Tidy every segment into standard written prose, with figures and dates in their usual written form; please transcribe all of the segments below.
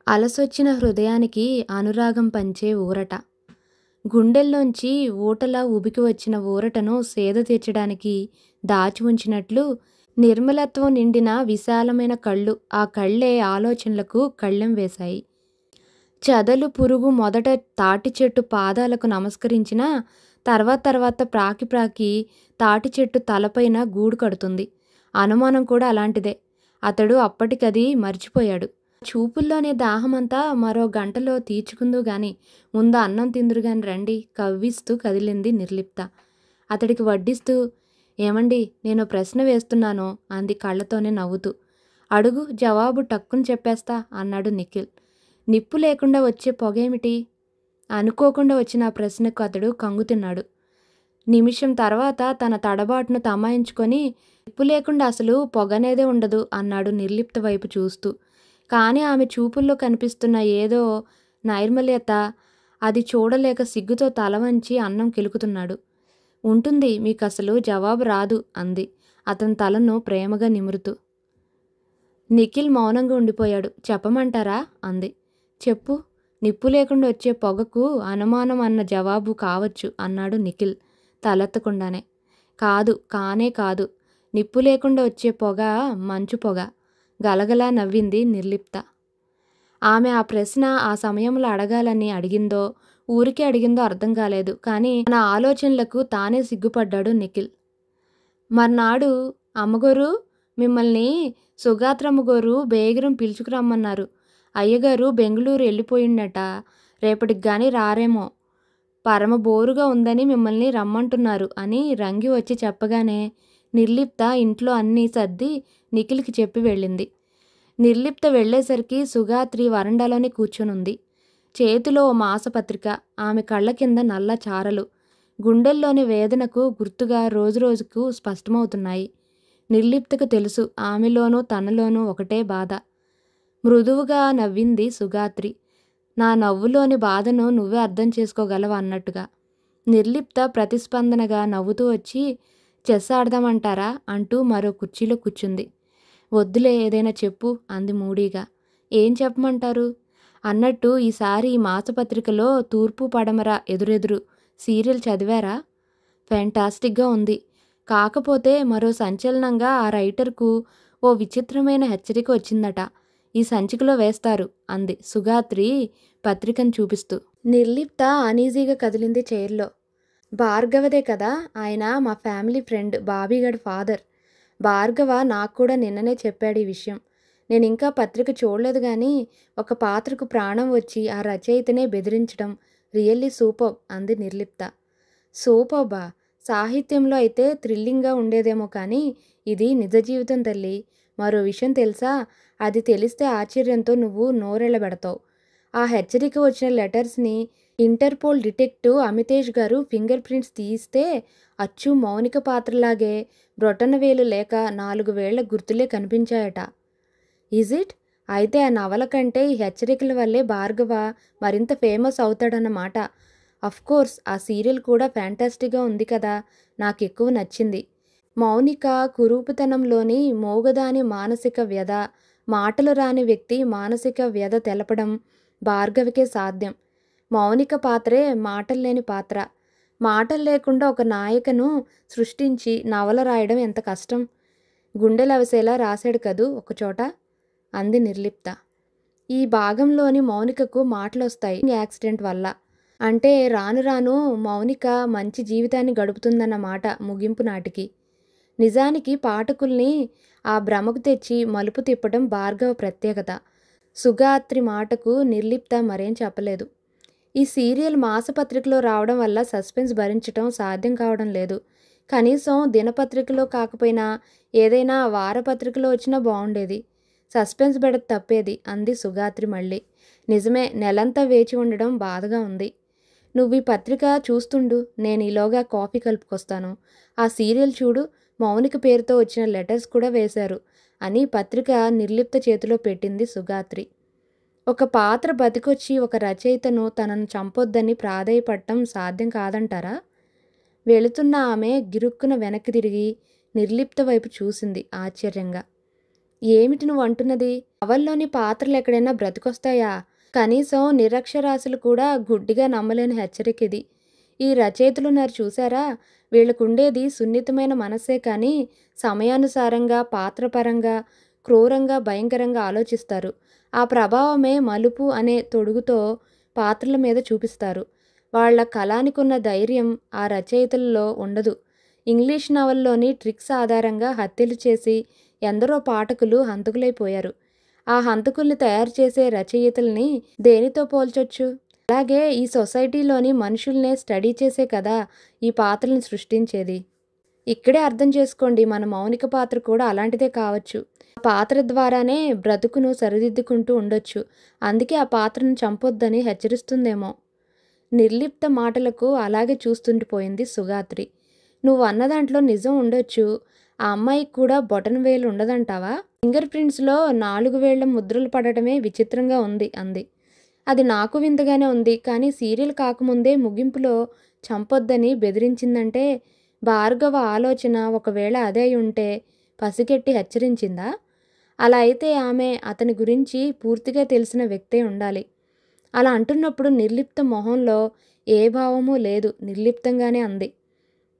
అలసొచ్చిన హృదయానికి అనురాగం పంచే ఊరట. గుండెల్లోంచి ఊటలా ఉబికి వచ్చిన ఊరటను సేద తీర్చడానికి దాచి ఉంచినట్లు నిర్మలత్వం నిండిన విశాలమైన కళ్ళు ఆ కళ్ళే ఆలోచనలకు కళ్ళెం వేశాయి. చదలు పురుగు మొదట తాటి చెట్టు పాదాలకు నమస్కరించినా తర్వాత ప్రాకి ప్రాకి తాటి చెట్టు తలపైన గూడు కడుతుంది. అనుమానం కూడా అలాంటిదే. అతడు అప్పటికది మర్చిపోయాడు. చూపుల్లోనే దాహమంతా మరో గంటలో తీర్చుకుందు గాని ముందు అన్నం తిందురుగాని రండి కవ్విస్తూ కదిలింది నిర్లిప్త. అతడికి వడ్డిస్తూ, ఏమండి నేను ప్రశ్న వేస్తున్నాను అంది కళ్ళతోనే నవ్వుతూ. అడుగు, జవాబు టక్కుని చెప్పేస్తా అన్నాడు నిఖిల్. నిప్పు లేకుండా వచ్చే పొగేమిటి? అనుకోకుండా వచ్చిన ఆ ప్రశ్నకు అతడు కంగుతిన్నాడు. నిమిషం తర్వాత తన తడబాటును తమాయించుకొని, నిప్పు లేకుండా అసలు పొగనేదే ఉండదు అన్నాడు నిర్లిప్త వైపు చూస్తూ. కానీ ఆమె చూపుల్లో కనిపిస్తున్న ఏదో నైర్మల్యత అది చూడలేక సిగ్గుతో తల వంచి అన్నం కెలుకుతున్నాడు. ఉంటుంది, మీకసలు జవాబు రాదు అంది అతని తలను ప్రేమగా నిమురుతూ. నిఖిల్ మౌనంగా ఉండిపోయాడు. చెప్పమంటారా అంది. చెప్పు. నిప్పు లేకుండా వచ్చే పొగకు అనుమానం అన్న జవాబు కావచ్చు అన్నాడు నిఖిల్ తలెత్తకుండానే. కానే కాదు. నిప్పు లేకుండా వచ్చే పొగ మంచు పొగ. గలగలా నవ్వింది నిర్లిప్త. ఆమె ఆ ప్రశ్న ఆ సమయంలో అడగాలని అడిగిందో ఊరికే అడిగిందో అర్థం కాలేదు. కానీ తన ఆలోచనలకు తానే సిగ్గుపడ్డాడు నిఖిల్. మర్నాడు అమ్మగోరు మిమ్మల్ని సుగాత్రమ్మగోరు బేగిరం పిలుచుకురమ్మన్నారు. అయ్యగారు బెంగుళూరు వెళ్ళిపోయిండట. రేపటికి గాని రారేమో. పరమ బోరుగా ఉందని మిమ్మల్ని రమ్మంటున్నారు అని రంగి వచ్చి చెప్పగానే నిర్లిప్త ఇంట్లో అన్నీ సర్ది నిఖిల్కి చెప్పి వెళ్ళింది. నిర్లిప్త వెళ్ళేసరికి సుగాత్రి వరండాలోనే కూర్చొనుంది. చేతిలో ఓ మాసపత్రిక. ఆమె కళ్ళ కింద నల్ల చారలు గుండెల్లోని వేదనకు గుర్తుగా రోజురోజుకు స్పష్టమవుతున్నాయి. నిర్లిప్తకు తెలుసు ఆమెలోనూ తనలోనూ ఒకటే బాధ. మృదువుగా నవ్వింది సుగాత్రి. నా నవ్వులోని బాధను నువ్వే అర్థం చేసుకోగలవా అన్నట్టుగా. నిర్లిప్త ప్రతిస్పందనగా నవ్వుతూ వచ్చి, చెస్ ఆడదామంటారా అంటూ మరో కుర్చీలో కూర్చుంది. వద్దులే, ఏదైనా చెప్పు అంది మూడీగా. ఏం చెప్పమంటారు అన్నట్టు ఈసారి ఈ మాసపత్రికలో తూర్పు పడమర ఎదురెదురు సీరియల్ చదివారా? ఫ్యాంటాస్టిక్గా ఉంది. కాకపోతే మరో సంచలనంగా ఆ రైటర్కు ఓ విచిత్రమైన హెచ్చరిక వచ్చిందట. ఈ సంచికలో వేస్తారు అంది సుగాత్రి పత్రికను చూపిస్తూ. నిర్లిప్త అనీజీగా కదిలింది చైర్లో. భార్గవదే కదా, ఆయన మా ఫ్యామిలీ ఫ్రెండ్, బాబీగడ్ ఫాదర్. భార్గవ నాకు కూడా నిన్ననే చెప్పాడు ఈ విషయం. నేను ఇంకా పత్రిక చూడలేదు కానీ ఒక పాత్రకు ప్రాణం వచ్చి ఆ రచయితనే బెదిరించడం రియల్లీ సూపర్బ్ అంది నిర్లిప్త. సూపర్బా? సాహిత్యంలో అయితే థ్రిల్లింగ్గా ఉండేదేమో కానీ ఇది నిజ జీవితం తల్లి. మరో విషయం తెలుసా? అది తెలిస్తే ఆశ్చర్యంతో నువ్వు నోరెళ్ళబెడతావు. ఆ హెచ్చరిక వచ్చిన లెటర్స్ని ఇంటర్పోల్ డిటెక్టివ్ అమితేష్ గారు ఫింగర్ ప్రింట్స్ తీస్తే అచ్చు మౌనిక పాత్రలాగే బ్రొటనవేలు లేక 4 వేళ్ల గుర్తులే కనిపించాయట. Is it? అయితే ఆ నవల కంటే ఈ హెచ్చరికల వల్లే భార్గవ మరింత ఫేమస్ అవుతాడన్నమాట. అఫ్కోర్స్ ఆ సీరియల్ కూడా ఫ్యాంటాస్టిక్గా ఉంది కదా, నాకు ఎక్కువ నచ్చింది. మౌనిక కురూపితనంలోని మోగదాని మానసిక వ్యధ, మాటలు రాని వ్యక్తి మానసిక వ్యధ తెలపడం భార్గవికే సాధ్యం. మౌనిక పాత్రే మాటల్లేని పాత్ర. మాటలు లేకుండా ఒక నాయికను సృష్టించి నవల రాయడం ఎంత కష్టం. గుండెలవసేలా రాశాడు కదూ ఒకచోట అంది నిర్లిప్త. ఈ భాగంలోని మౌనికకు మాటలొస్తాయి యాక్సిడెంట్ వల్ల. అంటే రాను రాను మౌనిక మంచి జీవితాన్ని గడుపుతుందన్నమాట ముగింపు నాటికి. నిజానికి పాఠకుల్ని ఆ భ్రమకు తెచ్చి మలుపు తిప్పడం భార్గవ ప్రత్యేకత. సుగాత్రి మాటకు నిర్లిప్త మరేం చెప్పలేదు. ఈ సీరియల్ మాసపత్రికలో రావడం వల్ల సస్పెన్స్ భరించటం సాధ్యం కావడం లేదు. కనీసం దినపత్రికలో కాకపోయినా ఏదైనా వారపత్రికలో వచ్చినా బాగుండేది. సస్పెన్స్ బెడత తప్పేది అంది సుగాత్రి మళ్ళీ. నిజమే, నెలంతా వేచి ఉండడం బాధగా ఉంది. నువ్వు ఈ పత్రిక చూస్తుండు, నేను ఈలోగా కాఫీ కలుపుకొస్తాను. ఆ సీరియల్ చూడు, మౌనిక పేరుతో వచ్చిన లెటర్స్ కూడా వేశారు అని పత్రిక నిర్లిప్త చేతిలో పెట్టింది సుగాత్రి. ఒక పాత్ర బతికొచ్చి ఒక రచయితను తనను చంపొద్దని ప్రాధేయపడటం సాధ్యం కాదంటారా? వెళుతున్న ఆమె గిరుక్కున వెనక్కి తిరిగి నిర్లిప్త వైపు చూసింది ఆశ్చర్యంగా. ఏమిటి నువ్వు అంటున్నది? నవల్లోని పాత్రలు ఎక్కడైనా బ్రతికొస్తాయా? కనీసం నిరక్షరాస్యులు కూడా గుడ్డిగా నమ్మలేని హెచ్చరిక ఇది. ఈ రచయితలున్నారు చూసారా? వీళ్ళకుండేది సున్నితమైన మనస్సే కానీ సమయానుసారంగా, పాత్రపరంగా, క్రూరంగా, భయంకరంగా ఆలోచిస్తారు. ఆ ప్రభావమే మలుపు అనే తొడుగుతో పాత్రల మీద చూపిస్తారు. వాళ్ళ కలానికున్న ధైర్యం ఆ రచయితల్లో ఉండదు. ఇంగ్లీష్ నవల్లోని ట్రిక్స్ ఆధారంగా హత్యలు చేసి ఎందరో పాఠకులు హంతకులైపోయారు. ఆ హంతకుల్ని తయారు చేసే రచయితల్ని దేనితో పోల్చొచ్చు? అలాగే ఈ సొసైటీలోని మనుషుల్నే స్టడీ చేసే కదా ఈ పాత్రలను సృష్టించేది. ఇక్కడే అర్థం చేసుకోండి, మన మౌనిక పాత్ర కూడా అలాంటిదే కావచ్చు. ఆ పాత్ర ద్వారానే బ్రతుకును సరిదిద్దుకుంటూ ఉండొచ్చు. అందుకే ఆ పాత్రను చంపొద్దని హెచ్చరిస్తుందేమో. నిర్లిప్త మాటలకు అలాగే చూస్తుండిపోయింది సుగాత్రి. నువ్వు అన్న దాంట్లో నిజం ఉండొచ్చు. ఆ అమ్మాయికి కూడా బొటనవేలు ఉండదంటావా? ఫింగర్ ప్రింట్స్లో 4 వేళ్ల ముద్రలు పడటమే విచిత్రంగా ఉంది అంది. అది నాకు వింతగానే ఉంది. కానీ సీరియల్ కాకముందే ముగింపులో చంపొద్దని బెదిరించిందంటే భార్గవ ఆలోచన ఒకవేళ అదే అయి ఉంటే పసిగట్టి హెచ్చరించిందా? అలా అయితే ఆమె అతని గురించి పూర్తిగా తెలిసిన వ్యక్తే ఉండాలి. అలా అంటున్నప్పుడు నిర్లిప్త మొహంలో ఏ భావమూ లేదు. నిర్లిప్తంగానే అంది.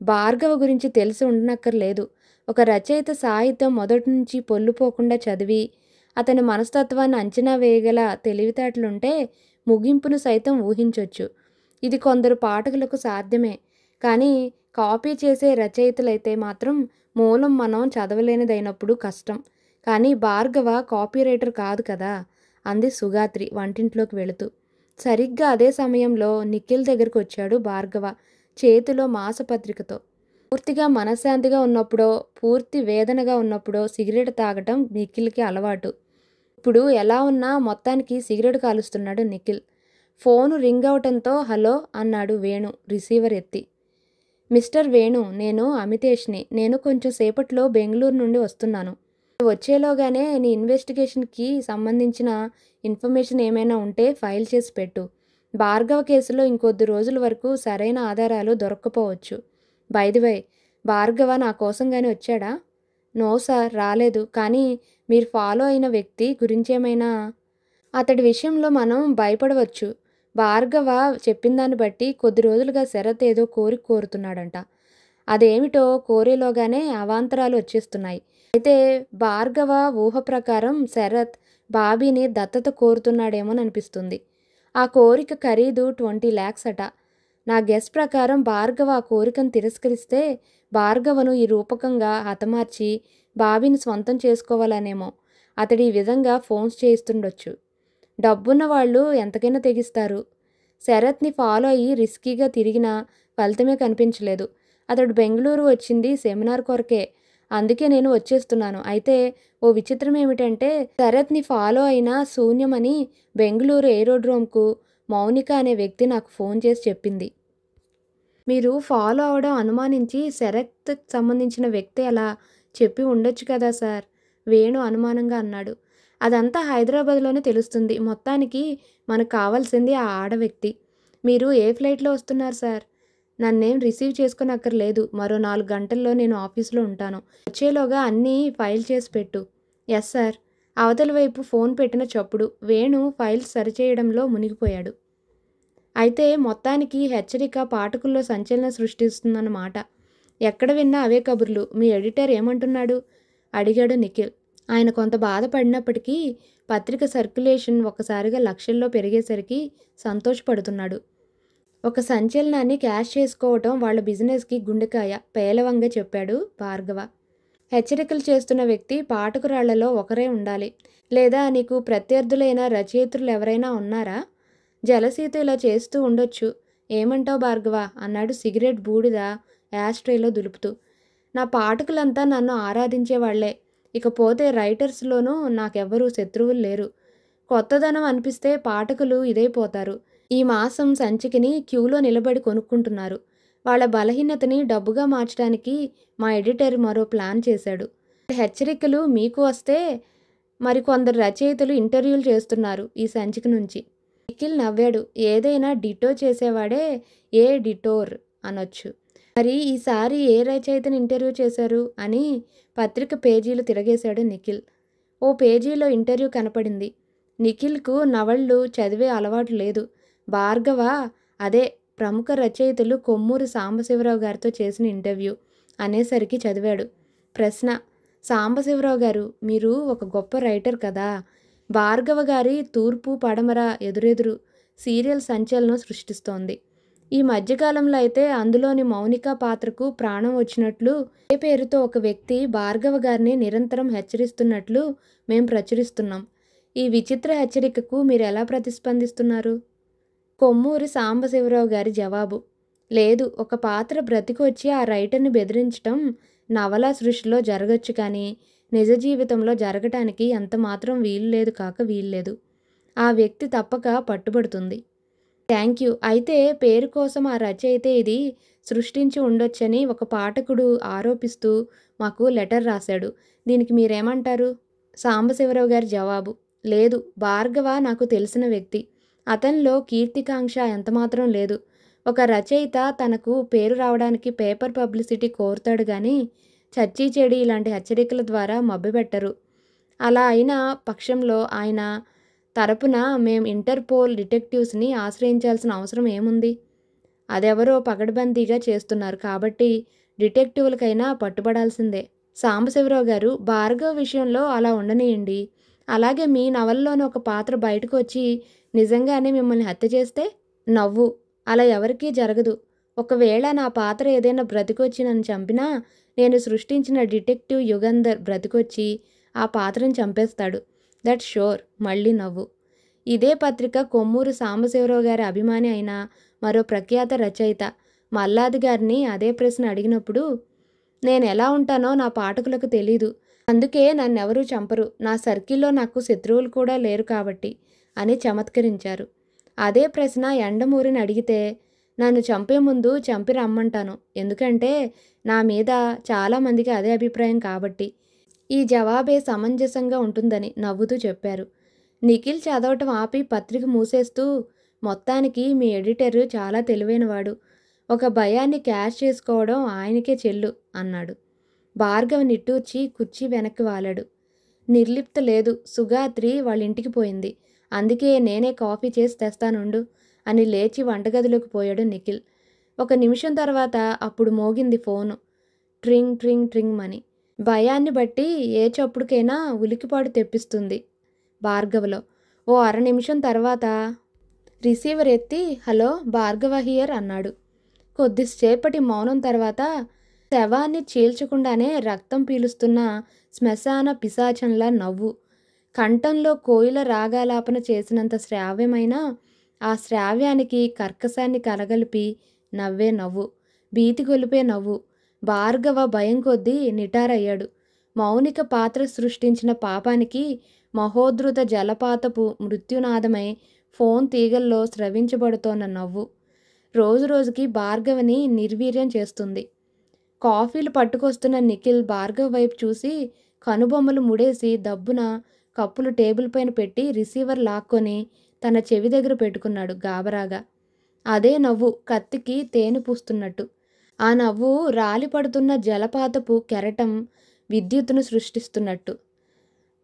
భార్గవ గురించి తెలిసి ఉండనక్కర్లేదు. ఒక రచయిత సాహిత్యం మొదటి నుంచి పొల్లుపోకుండా చదివి అతని మనస్తత్వాన్ని అంచనా వేయగల తెలివితేటలుంటే ముగింపును సైతం ఊహించొచ్చు. ఇది కొందరు పాఠకులకు సాధ్యమే. కానీ కాపీ చేసే రచయితలైతే మాత్రం మూలం మనం చదవలేనిదైనప్పుడు కష్టం. కానీ భార్గవ కాపీ రైటర్ కాదు కదా అంది సుగాత్రి వంటింట్లోకి వెళుతూ. సరిగ్గా అదే సమయంలో నిఖిల్ దగ్గరకు వచ్చాడు భార్గవ, చేతిలో మాసపత్రికతో. పూర్తిగా మనశ్శాంతిగా ఉన్నప్పుడో, పూర్తి వేదనగా ఉన్నప్పుడో సిగరెట్ తాగటం నిఖిల్కి అలవాటు. ఇప్పుడు ఎలా ఉన్నా మొత్తానికి సిగరెట్ కాలుస్తున్నాడు నిఖిల్. ఫోను రింగ్ అవటంతో హలో అన్నాడు వేణు రిసీవర్ ఎత్తి. మిస్టర్ వేణు, నేను అమితేష్ని. నేను కొంచెం సేపట్లో బెంగళూరు నుండి వస్తున్నాను. వచ్చేలోగానే నీ ఇన్వెస్టిగేషన్కి సంబంధించిన ఇన్ఫర్మేషన్ ఏమైనా ఉంటే ఫైల్ చేసి పెట్టు. భార్గవ కేసులో ఇంకొద్ది రోజుల వరకు సరైన ఆధారాలు దొరక్కపోవచ్చు. బై ది వే, భార్గవ నా కోసంగానే వచ్చాడా? నో సార్, రాలేదు. కానీ మీరు ఫాలో అయిన వ్యక్తి గురించేమైనా? అతడి విషయంలో మనం భయపడవచ్చు. భార్గవ చెప్పిందాన్ని బట్టి కొద్ది రోజులుగా శరత్ ఏదో కోరిక కోరుతున్నాడంట. అదేమిటో కోరేలోగానే అవాంతరాలు వచ్చేస్తున్నాయి. అయితే భార్గవ ఊహ ప్రకారం శరత్ బాబీని దత్తత కోరుతున్నాడేమోననిపిస్తుంది. ఆ కోరిక ఖరీదు 20 lakhs అట. నా గెస్ ప్రకారం భార్గవ ఆ కోరికను తిరస్కరిస్తే భార్గవను ఈ రూపకంగా హతమార్చి బాబీని స్వంతం చేసుకోవాలనేమో అతడి ఈ విధంగా ఫోన్స్ చేయిస్తుండొచ్చు. డబ్బున్న వాళ్ళు ఎంతకైనా తెగిస్తారు. శరత్ని ఫాలో అయ్యి రిస్కీగా తిరిగినా ఫలితమే కనిపించలేదు. అతడు బెంగళూరు వచ్చింది సెమినార్ కొరకే. అందుకే నేను వచ్చేస్తున్నాను. అయితే ఓ విచిత్రం ఏమిటంటే శరత్ని ఫాలో అయినా శూన్యమని బెంగళూరు ఏరోడ్రోమ్కు మౌనిక అనే వ్యక్తి నాకు ఫోన్ చేసి చెప్పింది. మీరు ఫాలో అవడం అనుమానించి శరత్కి సంబంధించిన వ్యక్తి అలా చెప్పి ఉండొచ్చు కదా సార్, వేణు అనుమానంగా అన్నాడు. అదంతా హైదరాబాద్లోనే తెలుస్తుంది. మొత్తానికి మనకు కావాల్సింది ఆ ఆడ వ్యక్తి. మీరు ఏ ఫ్లైట్లో వస్తున్నారు సార్? నన్నేం రిసీవ్ చేసుకోనక్కర్లేదు. మరో 4 గంటల్లో నేను ఆఫీస్లో ఉంటాను. వచ్చేలోగా అన్నీ ఫైల్ చేసి పెట్టు. Yes sir. అవతలి వైపు ఫోన్ పెట్టిన చప్పుడు. వేణు ఫైల్స్ సరిచేయడంలో మునిగిపోయాడు. అయితే మొత్తానికి హెచ్చరిక పాఠకుల్లో సంచలనం సృష్టిస్తుందన్నమాట. ఎక్కడ విన్నా అవే కబుర్లు. మీ ఎడిటర్ ఏమంటున్నాడు? అడిగాడు నిఖిల్. ఆయన కొంత బాధపడినప్పటికీ పత్రిక సర్క్యులేషన్ ఒక్కసారిగా లక్షల్లో పెరిగేసరికి సంతోషపడుతున్నాడు. ఒక సంచలనాన్ని క్యాష్ చేసుకోవటం వాళ్ళ బిజినెస్కి గుండెకాయ, పేలవంగా చెప్పాడు భార్గవ. హెచ్చరికలు చేస్తున్న వ్యక్తి పాఠకురాళ్లలో ఒకరే ఉండాలి. లేదా నీకు ప్రత్యర్థులైన రచయిత్రులు ఎవరైనా ఉన్నారా? జలసీత ఇలా చేస్తూ ఉండొచ్చు. ఏమంటావు భార్గవ అన్నాడు సిగరెట్ బూడిద యాస్ట్రేలో దులుపుతూ. నా పాఠకులంతా నన్ను ఆరాధించేవాళ్లే. ఇకపోతే రైటర్స్లోనూ నాకెవ్వరూ శత్రువులు లేరు. కొత్తదనం అనిపిస్తే పాఠకులు ఇదైపోతారు. ఈ మాసం సంచికని క్యూలో నిలబడి కొనుక్కుంటున్నారు. వాళ్ళ బలహీనతని డబ్బుగా మార్చడానికి మా ఎడిటర్ మరో ప్లాన్ చేశాడు. హెచ్చరికలు మీకు వస్తే మరికొందరు రచయితలు ఇంటర్వ్యూలు చేస్తున్నారు ఈ సంచిక నుంచి. నిఖిల్ నవ్వాడు. ఏదైనా డిటో చేసేవాడే ఏ డిటోర్ అనొచ్చు. మరి ఈసారి ఏ రచయితని ఇంటర్వ్యూ చేశారు అని పత్రిక పేజీలు తిరగేశాడు నిఖిల్. ఓ పేజీలో ఇంటర్వ్యూ కనపడింది. నిఖిల్కు నవళ్ళు చదివే అలవాటు లేదు. భార్గవ అదే ప్రముఖ రచయితలు కొమ్మూరి సాంబశివరావు గారితో చేసిన ఇంటర్వ్యూ అనేసరికి చదివాడు. ప్రశ్న: సాంబశివరావు గారు, మీరు ఒక గొప్ప రైటర్ కదా. భార్గవ గారి తూర్పు పడమర ఎదురెదురు సీరియల్ సంచలనం సృష్టిస్తోంది. ఈ మధ్యకాలంలో అయితే అందులోని మౌనిక పాత్రకు ప్రాణం వచ్చినట్లు ఏ పేరుతో ఒక వ్యక్తి భార్గవ గారిని నిరంతరం హెచ్చరిస్తున్నట్లు మేం ప్రచురిస్తున్నాం. ఈ విచిత్ర హెచ్చరికకు మీరు ఎలా ప్రతిస్పందిస్తున్నారు? కొమ్మూరి సాంబశివరావు గారి జవాబు: లేదు, ఒక పాత్ర బ్రతికొచ్చి ఆ రైటర్ని బెదిరించటం నవలా సృష్టిలో జరగచ్చు, కానీ నిజ జీవితంలో జరగటానికి ఎంతమాత్రం వీల్లేదు కాక వీల్లేదు. ఆ వ్యక్తి తప్పక పట్టుబడుతుంది. Thank you. అయితే పేరు కోసం ఆ రచయిత ఇది సృష్టించి ఉండొచ్చని ఒక పాఠకుడు ఆరోపిస్తూ మాకు లెటర్ రాశాడు. దీనికి మీరేమంటారు? సాంబశివరావు గారి జవాబు: లేదు, భార్గవ నాకు తెలిసిన వ్యక్తి. అతనిలో కీర్తికాంక్ష ఎంతమాత్రం లేదు. ఒక రచయిత తనకు పేరు రావడానికి పేపర్ పబ్లిసిటీ కోరుతాడు కానీ చచ్చి చెడి ఇలాంటి హెచ్చరికల ద్వారా మభ్యపెట్టరు. అలా అయిన పక్షంలో ఆయన తరపున మేం ఇంటర్పోల్ డిటెక్టివ్స్ని ఆశ్రయించాల్సిన అవసరం ఏముంది? అదెవరో పగడ్బందీగా చేస్తున్నారు కాబట్టి డిటెక్టివ్లకైనా పట్టుబడాల్సిందే. సాంబశివరావు గారు, భార్గవ్ విషయంలో అలా ఉండనియండి. అలాగే మీ నవల్లోని ఒక పాత్ర బయటకు వచ్చి నిజంగానే మిమ్మల్ని హత్య చేస్తే? నవ్వు: అలా ఎవరికీ జరగదు. ఒకవేళ నా పాత్ర ఏదైనా బ్రతికొచ్చి నన్ను చంపినా నేను సృష్టించిన డిటెక్టివ్ యుగంధర్ బ్రతికొచ్చి ఆ పాత్రను చంపేస్తాడు. దట్ షోర్. మళ్ళీ నవ్వు. ఇదే పత్రిక కొమ్మూరు సాంబశివరావు గారి అభిమాని అయిన మరో ప్రఖ్యాత రచయిత మల్లాది గారిని అదే ప్రశ్న అడిగినప్పుడు, నేను ఎలా ఉంటానో నా పాఠకులకు తెలీదు, అందుకే నన్నెవరూ చంపరు, నా సర్కిల్లో నాకు శత్రువులు కూడా లేరు కాబట్టి అని చమత్కరించారు. అదే ప్రశ్న ఎండమూరిని అడిగితే, నన్ను చంపే ముందు చంపి రమ్మంటాను, ఎందుకంటే నా మీద చాలామందికి అదే అభిప్రాయం కాబట్టి. ఈ జవాబే సమంజసంగా ఉంటుందని నవ్వుతూ చెప్పారు. నిఖిల్ చదవటం ఆపి పత్రిక మూసేస్తూ, మొత్తానికి మీ ఎడిటర్ చాలా తెలివైనవాడు. ఒక భయాన్ని క్యాష్ చేసుకోవడం ఆయనకే చెల్లు అన్నాడు. భార్గవ్ నిట్టూర్చి కుర్చీ వెనక్కి వాలాడు. నిర్లిప్త లేదు, సుగాత్రి వాళ్ళింటికి పోయింది, అందుకే నేనే కాఫీ చేసి తెస్తానుండు అని లేచి వంటగదిలోకి పోయాడు నిఖిల్. ఒక నిమిషం తర్వాత అప్పుడు మోగింది ఫోను. ట్రింగ్ ట్రింగ్ ట్రింగ్ మని. భయాన్ని బట్టి ఏ చప్పుడుకైనా ఉలికిపాటు తెప్పిస్తుంది భార్గవలో. ఓ అర నిమిషం తర్వాత రిసీవర్ ఎత్తి, హలో, భార్గవ హియర్ అన్నాడు. కొద్దిసేపటి మౌనం తర్వాత శవాన్ని చీల్చకుండానే రక్తం పీలుస్తున్న శ్మశాన పిశాచంలా నవ్వు. కంఠంలో కోయిల రాగాలాపన చేసినంత శ్రావ్యమైన ఆ శ్రావ్యానికి కర్కశాన్ని కలగలిపి నవ్వే నవ్వు, భీతి గొలిపే నవ్వు. భార్గవ భయం కొద్దీ నిటారయ్యాడు. మౌనిక పాత్ర సృష్టించిన పాపానికి మహోద్ధృత జలపాతపు మృత్యునాదమై ఫోన్ తీగల్లో స్రవించబడుతోన్న నవ్వు రోజురోజుకి భార్గవని నిర్వీర్యం చేస్తుంది. కాఫీలు పట్టుకొస్తున్న నిఖిల్ భార్గవ్ వైపు చూసి కనుబొమ్మలు ముడేసి దబ్బున కప్పులు టేబుల్ పైన పెట్టి రిసీవర్ లాక్కొని తన చెవి దగ్గర పెట్టుకున్నాడు గాబరాగా. అదే నవ్వు కత్తికి తేనె పూస్తున్నట్టు. ఆ నవ్వు రాలిపడుతున్న జలపాతపు కెరటం విద్యుత్తును సృష్టిస్తున్నట్టు.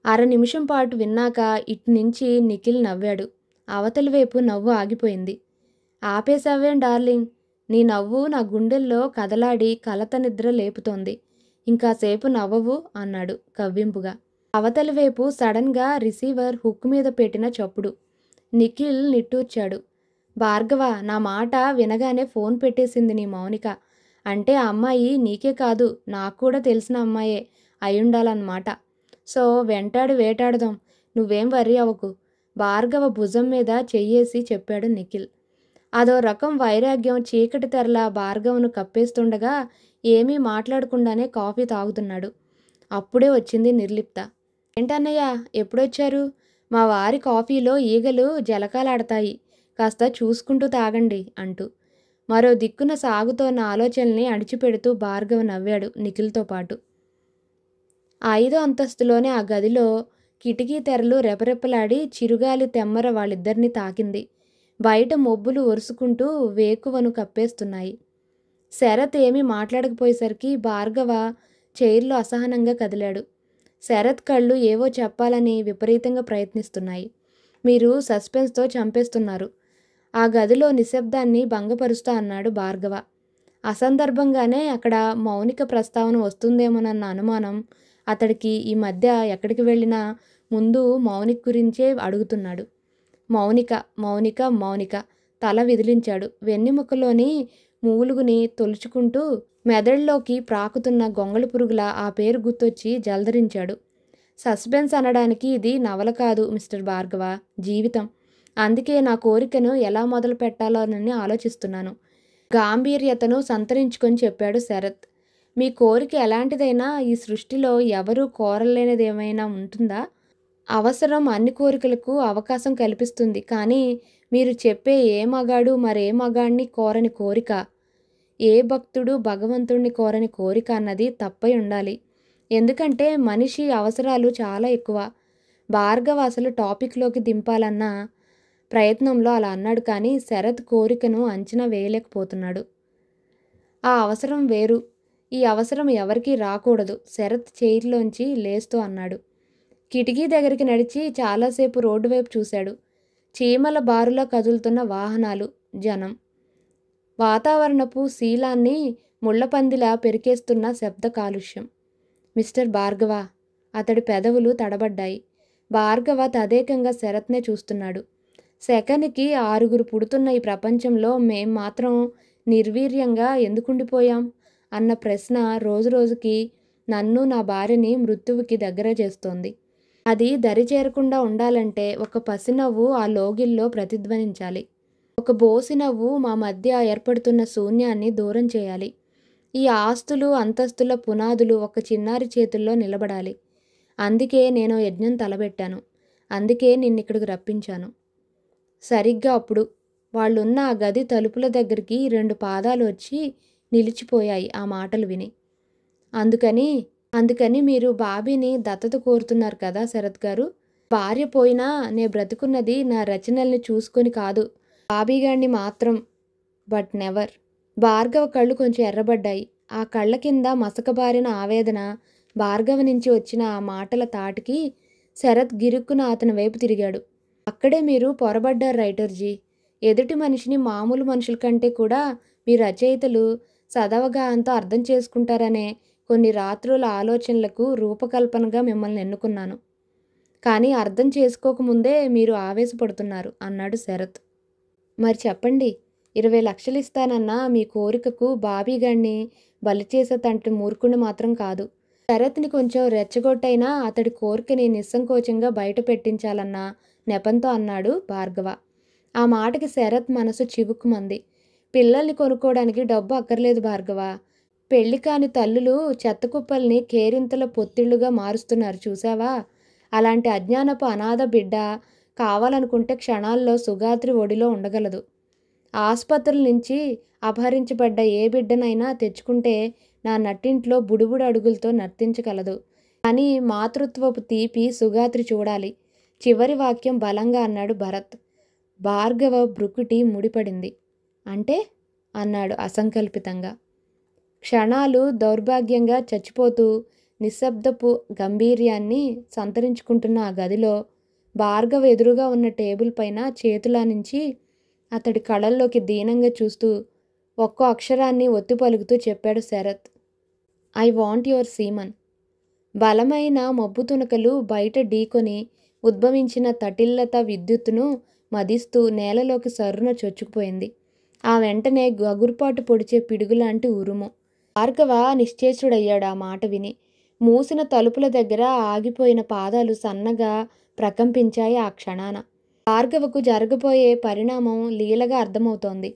అర నిమిషం పాటు విన్నాక ఇట్నుంచి నిఖిల్ నవ్వాడు. అవతలి వైపు నవ్వు ఆగిపోయింది. ఆపేశావేం డార్లింగ్, నీ నవ్వు నా గుండెల్లో కదలాడి కలత నిద్ర లేపుతోంది, ఇంకాసేపు నవ్వవు అన్నాడు కవ్వింపుగా. అవతలి వైపు సడన్గా రిసీవర్ హుక్ మీద పెట్టిన చప్పుడు. నిఖిల్ నిట్టూర్చాడు. భార్గవ, నా మాట వినగానే ఫోన్ పెట్టేసింది నీ మౌనిక. అంటే ఆ అమ్మాయి నీకే కాదు నాకు కూడా తెలిసిన అమ్మాయే అయ్యుండాలన్నమాట. సో వెంటాడి వేటాడదాం, నువ్వేం వర్రీ అవ్వకు, భార్గవ భుజం మీద చెయ్యేసి చెప్పాడు నిఖిల్. అదో రకం వైరాగ్యం చీకటి తెరలా భార్గవను కప్పేస్తుండగా ఏమీ మాట్లాడకుండానే కాఫీ తాగుతున్నాడు. అప్పుడే వచ్చింది నిర్లిప్త. ఏంటన్నయ్య, ఎప్పుడొచ్చారు? మా వారి కాఫీలో ఈగలు జలకాలాడతాయి, కాస్త చూసుకుంటూ తాగండి అంటూ మరో దిక్కున సాగుతోన్న ఆలోచనల్ని అడిచిపెడుతూ భార్గవ నవ్వాడు నిఖిల్తో పాటు. 5వ అంతస్తులోనే ఆ గదిలో కిటికీ తెరలు రెపరెపలాడి చిరుగాలి తెమ్మర వాళ్ళిద్దరినీ తాకింది. బయట మొబ్బులు ఒరుసుకుంటూ వేకువను కప్పేస్తున్నాయి. శరత్ ఏమీ మాట్లాడకపోయేసరికి భార్గవ చైర్లో అసహనంగా కదిలాడు. శరత్ కళ్ళు ఏవో చెప్పాలని విపరీతంగా ప్రయత్నిస్తున్నాయి. మీరు సస్పెన్స్తో చంపేస్తున్నారు. ఆ గదిలో నిశ్శబ్దాన్ని భంగపరుస్తా అన్నాడు భార్గవ. అసందర్భంగానే అక్కడ మౌనిక ప్రస్తావన వస్తుందేమోనన్న అనుమానం అతడికి ఈ మధ్య ఎక్కడికి వెళ్ళినా ముందు మౌనిక గురించే అడుగుతున్నాడు. మౌనిక మౌనిక మౌనిక తల విదిలించాడు. వెన్నెముకలోని మూలుగుని తొలుచుకుంటూ మెదడులోకి ప్రాకుతున్న గొంగళి పురుగులా ఆ పేరు గుర్తొచ్చి జలధరించాడు. సస్పెన్స్ అనడానికి ఇది నవల కాదు మిస్టర్ భార్గవ, జీవితం. అందుకే నా కోరికను ఎలా మొదలు పెట్టాలోనని ఆలోచిస్తున్నాను. గాంభీర్యతను సంతరించుకొని చెప్పాడు శరత్. మీ కోరిక ఎలాంటిదైనా ఈ సృష్టిలో ఎవరూ కోరలేనిదేమైనా ఉంటుందా? అవసరం అన్ని కోరికలకు అవకాశం కల్పిస్తుంది. కానీ మీరు చెప్పే ఏ మగాడు మరే మగాడిని కోరని కోరిక, ఏ భక్తుడు భగవంతుణ్ణి కోరని కోరిక అన్నది తప్పై ఉండాలి. ఎందుకంటే మనిషి అవసరాలు చాలా ఎక్కువ. భార్గవ అసలు టాపిక్లోకి దింపాలన్న ప్రయత్నంలో అలా అన్నాడు. కానీ శరత్ కోరికను అంచనా వేయలేకపోతున్నాడు. ఆ అవసరం వేరు. ఈ అవసరం ఎవరికీ రాకూడదు. శరత్ చైర్లోంచి లేస్తూ అన్నాడు. కిటికీ దగ్గరికి నడిచి చాలాసేపు రోడ్డు వైపు చూశాడు. చీమల బారులో కదులుతున్న వాహనాలు, జనం, వాతావరణపు శీలాన్ని ముళ్లపందిలా పెరికేస్తున్న శబ్ద కాలుష్యం. మిస్టర్ భార్గవ, అతడి పెదవులు తడబడ్డాయి. భార్గవ తదేకంగా శరత్నే చూస్తున్నాడు. సెకనికి 6 పుడుతున్న ఈ ప్రపంచంలో మేం మాత్రం నిర్వీర్యంగా ఎందుకుండిపోయాం అన్న ప్రశ్న రోజురోజుకి నన్ను నా భార్యని మృత్యువుకి దగ్గర చేస్తోంది. అది దరి చేరకుండా ఉండాలంటే ఒక పసినవ్వు ఆ లోగిల్లో ప్రతిధ్వనించాలి. ఒక బోసినవ్వు మా మధ్య ఏర్పడుతున్న శూన్యాన్ని దూరం చేయాలి. ఈ ఆస్తులు అంతస్తుల పునాదులు ఒక చిన్నారి చేతుల్లో నిలబడాలి. అందుకే నేను యజ్ఞం తలబెట్టాను. అందుకే నిన్నిక్కడికి రప్పించాను. సరిగ్గా అప్పుడు వాళ్ళున్న ఆ గది తలుపుల దగ్గరికి 2 పాదాలు వచ్చి నిలిచిపోయాయి ఆ మాటలు విని. అందుకని మీరు బాబీని దత్తత కోరుతున్నారు కదా శరత్ గారు? భార్య పోయినా నే బ్రతుకున్నది నా రచనల్ని చూసుకొని కాదు, బాబీగాడిని మాత్రం. But never. భార్గవ కళ్ళు కొంచెం ఎర్రబడ్డాయి. ఆ కళ్ళ కింద మసకబారిన ఆవేదన. భార్గవ నుంచి వచ్చిన ఆ మాటల తాటికి శరత్ గిరుక్కున అతని వైపు తిరిగాడు. అక్కడే మీరు పొరబడ్డారు రైటర్జీ. ఎదుటి మనిషిని మామూలు మనుషుల కంటే కూడా మీ రచయితలు సదవగాహంతో అర్థం చేసుకుంటారనే కొన్ని రాత్రుల ఆలోచనలకు రూపకల్పనగా మిమ్మల్ని ఎన్నుకున్నాను. కానీ అర్థం చేసుకోకముందే మీరు ఆవేశపడుతున్నారు అన్నాడు శరత్. మరి చెప్పండి, 20 లక్షలు ఇస్తానన్న మీ కోరికకు బాబీగాడిని బలి చేసేటంటి మూర్ఖుని మాత్రం కాదు. శరత్ని కొంచెం రెచ్చగొట్టైనా అతడి కోరికని నిస్సంకోచంగా బయట పెట్టించాలన్న నెపంతో అన్నాడు భార్గవ. ఆ మాటకి శరత్ మనసు చివుక్కుమంది. పిల్లల్ని కొనుక్కోవడానికి డబ్బు అక్కర్లేదు భార్గవ. పెళ్లి కాని తల్లులు చెత్తకుప్పల్ని కేరింతల పొత్తిళ్లుగా మారుస్తున్నారు చూసావా? అలాంటి అజ్ఞానపు అనాథ బిడ్డ కావాలనుకుంటే క్షణాల్లో సుగాత్రి ఒడిలో ఉండగలదు. ఆసుపత్రుల నుంచి అపహరించబడ్డ ఏ బిడ్డనైనా తెచ్చుకుంటే నా నట్టింట్లో బుడిబుడి అడుగులతో నర్తించగలదు. కానీ మాతృత్వపు తీపి సుగాత్రి చూడాలి. చివరి వాక్యం బలంగా అన్నాడు భరత్. భార్గవ భ్రుకుటి ముడిపడింది. అంటే అన్నాడు అసంకల్పితంగా. క్షణాలు దౌర్భాగ్యంగా చచ్చిపోతూ నిశ్శబ్దపు గంభీర్యాన్ని సంతరించుకుంటున్న ఆ గదిలో భార్గవ ఎదురుగా ఉన్న టేబుల్ పైన చేతులా నుంచి అతడి కళ్ళల్లోకి దీనంగా చూస్తూ ఒక్కో అక్షరాన్ని ఒత్తి పలుకుతూ చెప్పాడు Sarath. I want your semen. బలమైన మబ్బు తునకలు బయట ఢీకొని ఉద్భవించిన తటిల్లత విద్యుత్తును మదిస్తూ నేలలోకి సర్రున చొచ్చుకుపోయింది. ఆ వెంటనే గగుర్పాటు పొడిచే పిడుగులాంటి ఉరుము. భార్గవ నిశ్చేష్టుడయ్యాడు ఆ మాట విని. మూసిన తలుపుల దగ్గర ఆగిపోయిన పాదాలు సన్నగా ప్రకంపించాయి ఆ క్షణాన. భార్గవకు జరగబోయే పరిణామం లీలగా అర్థమవుతోంది.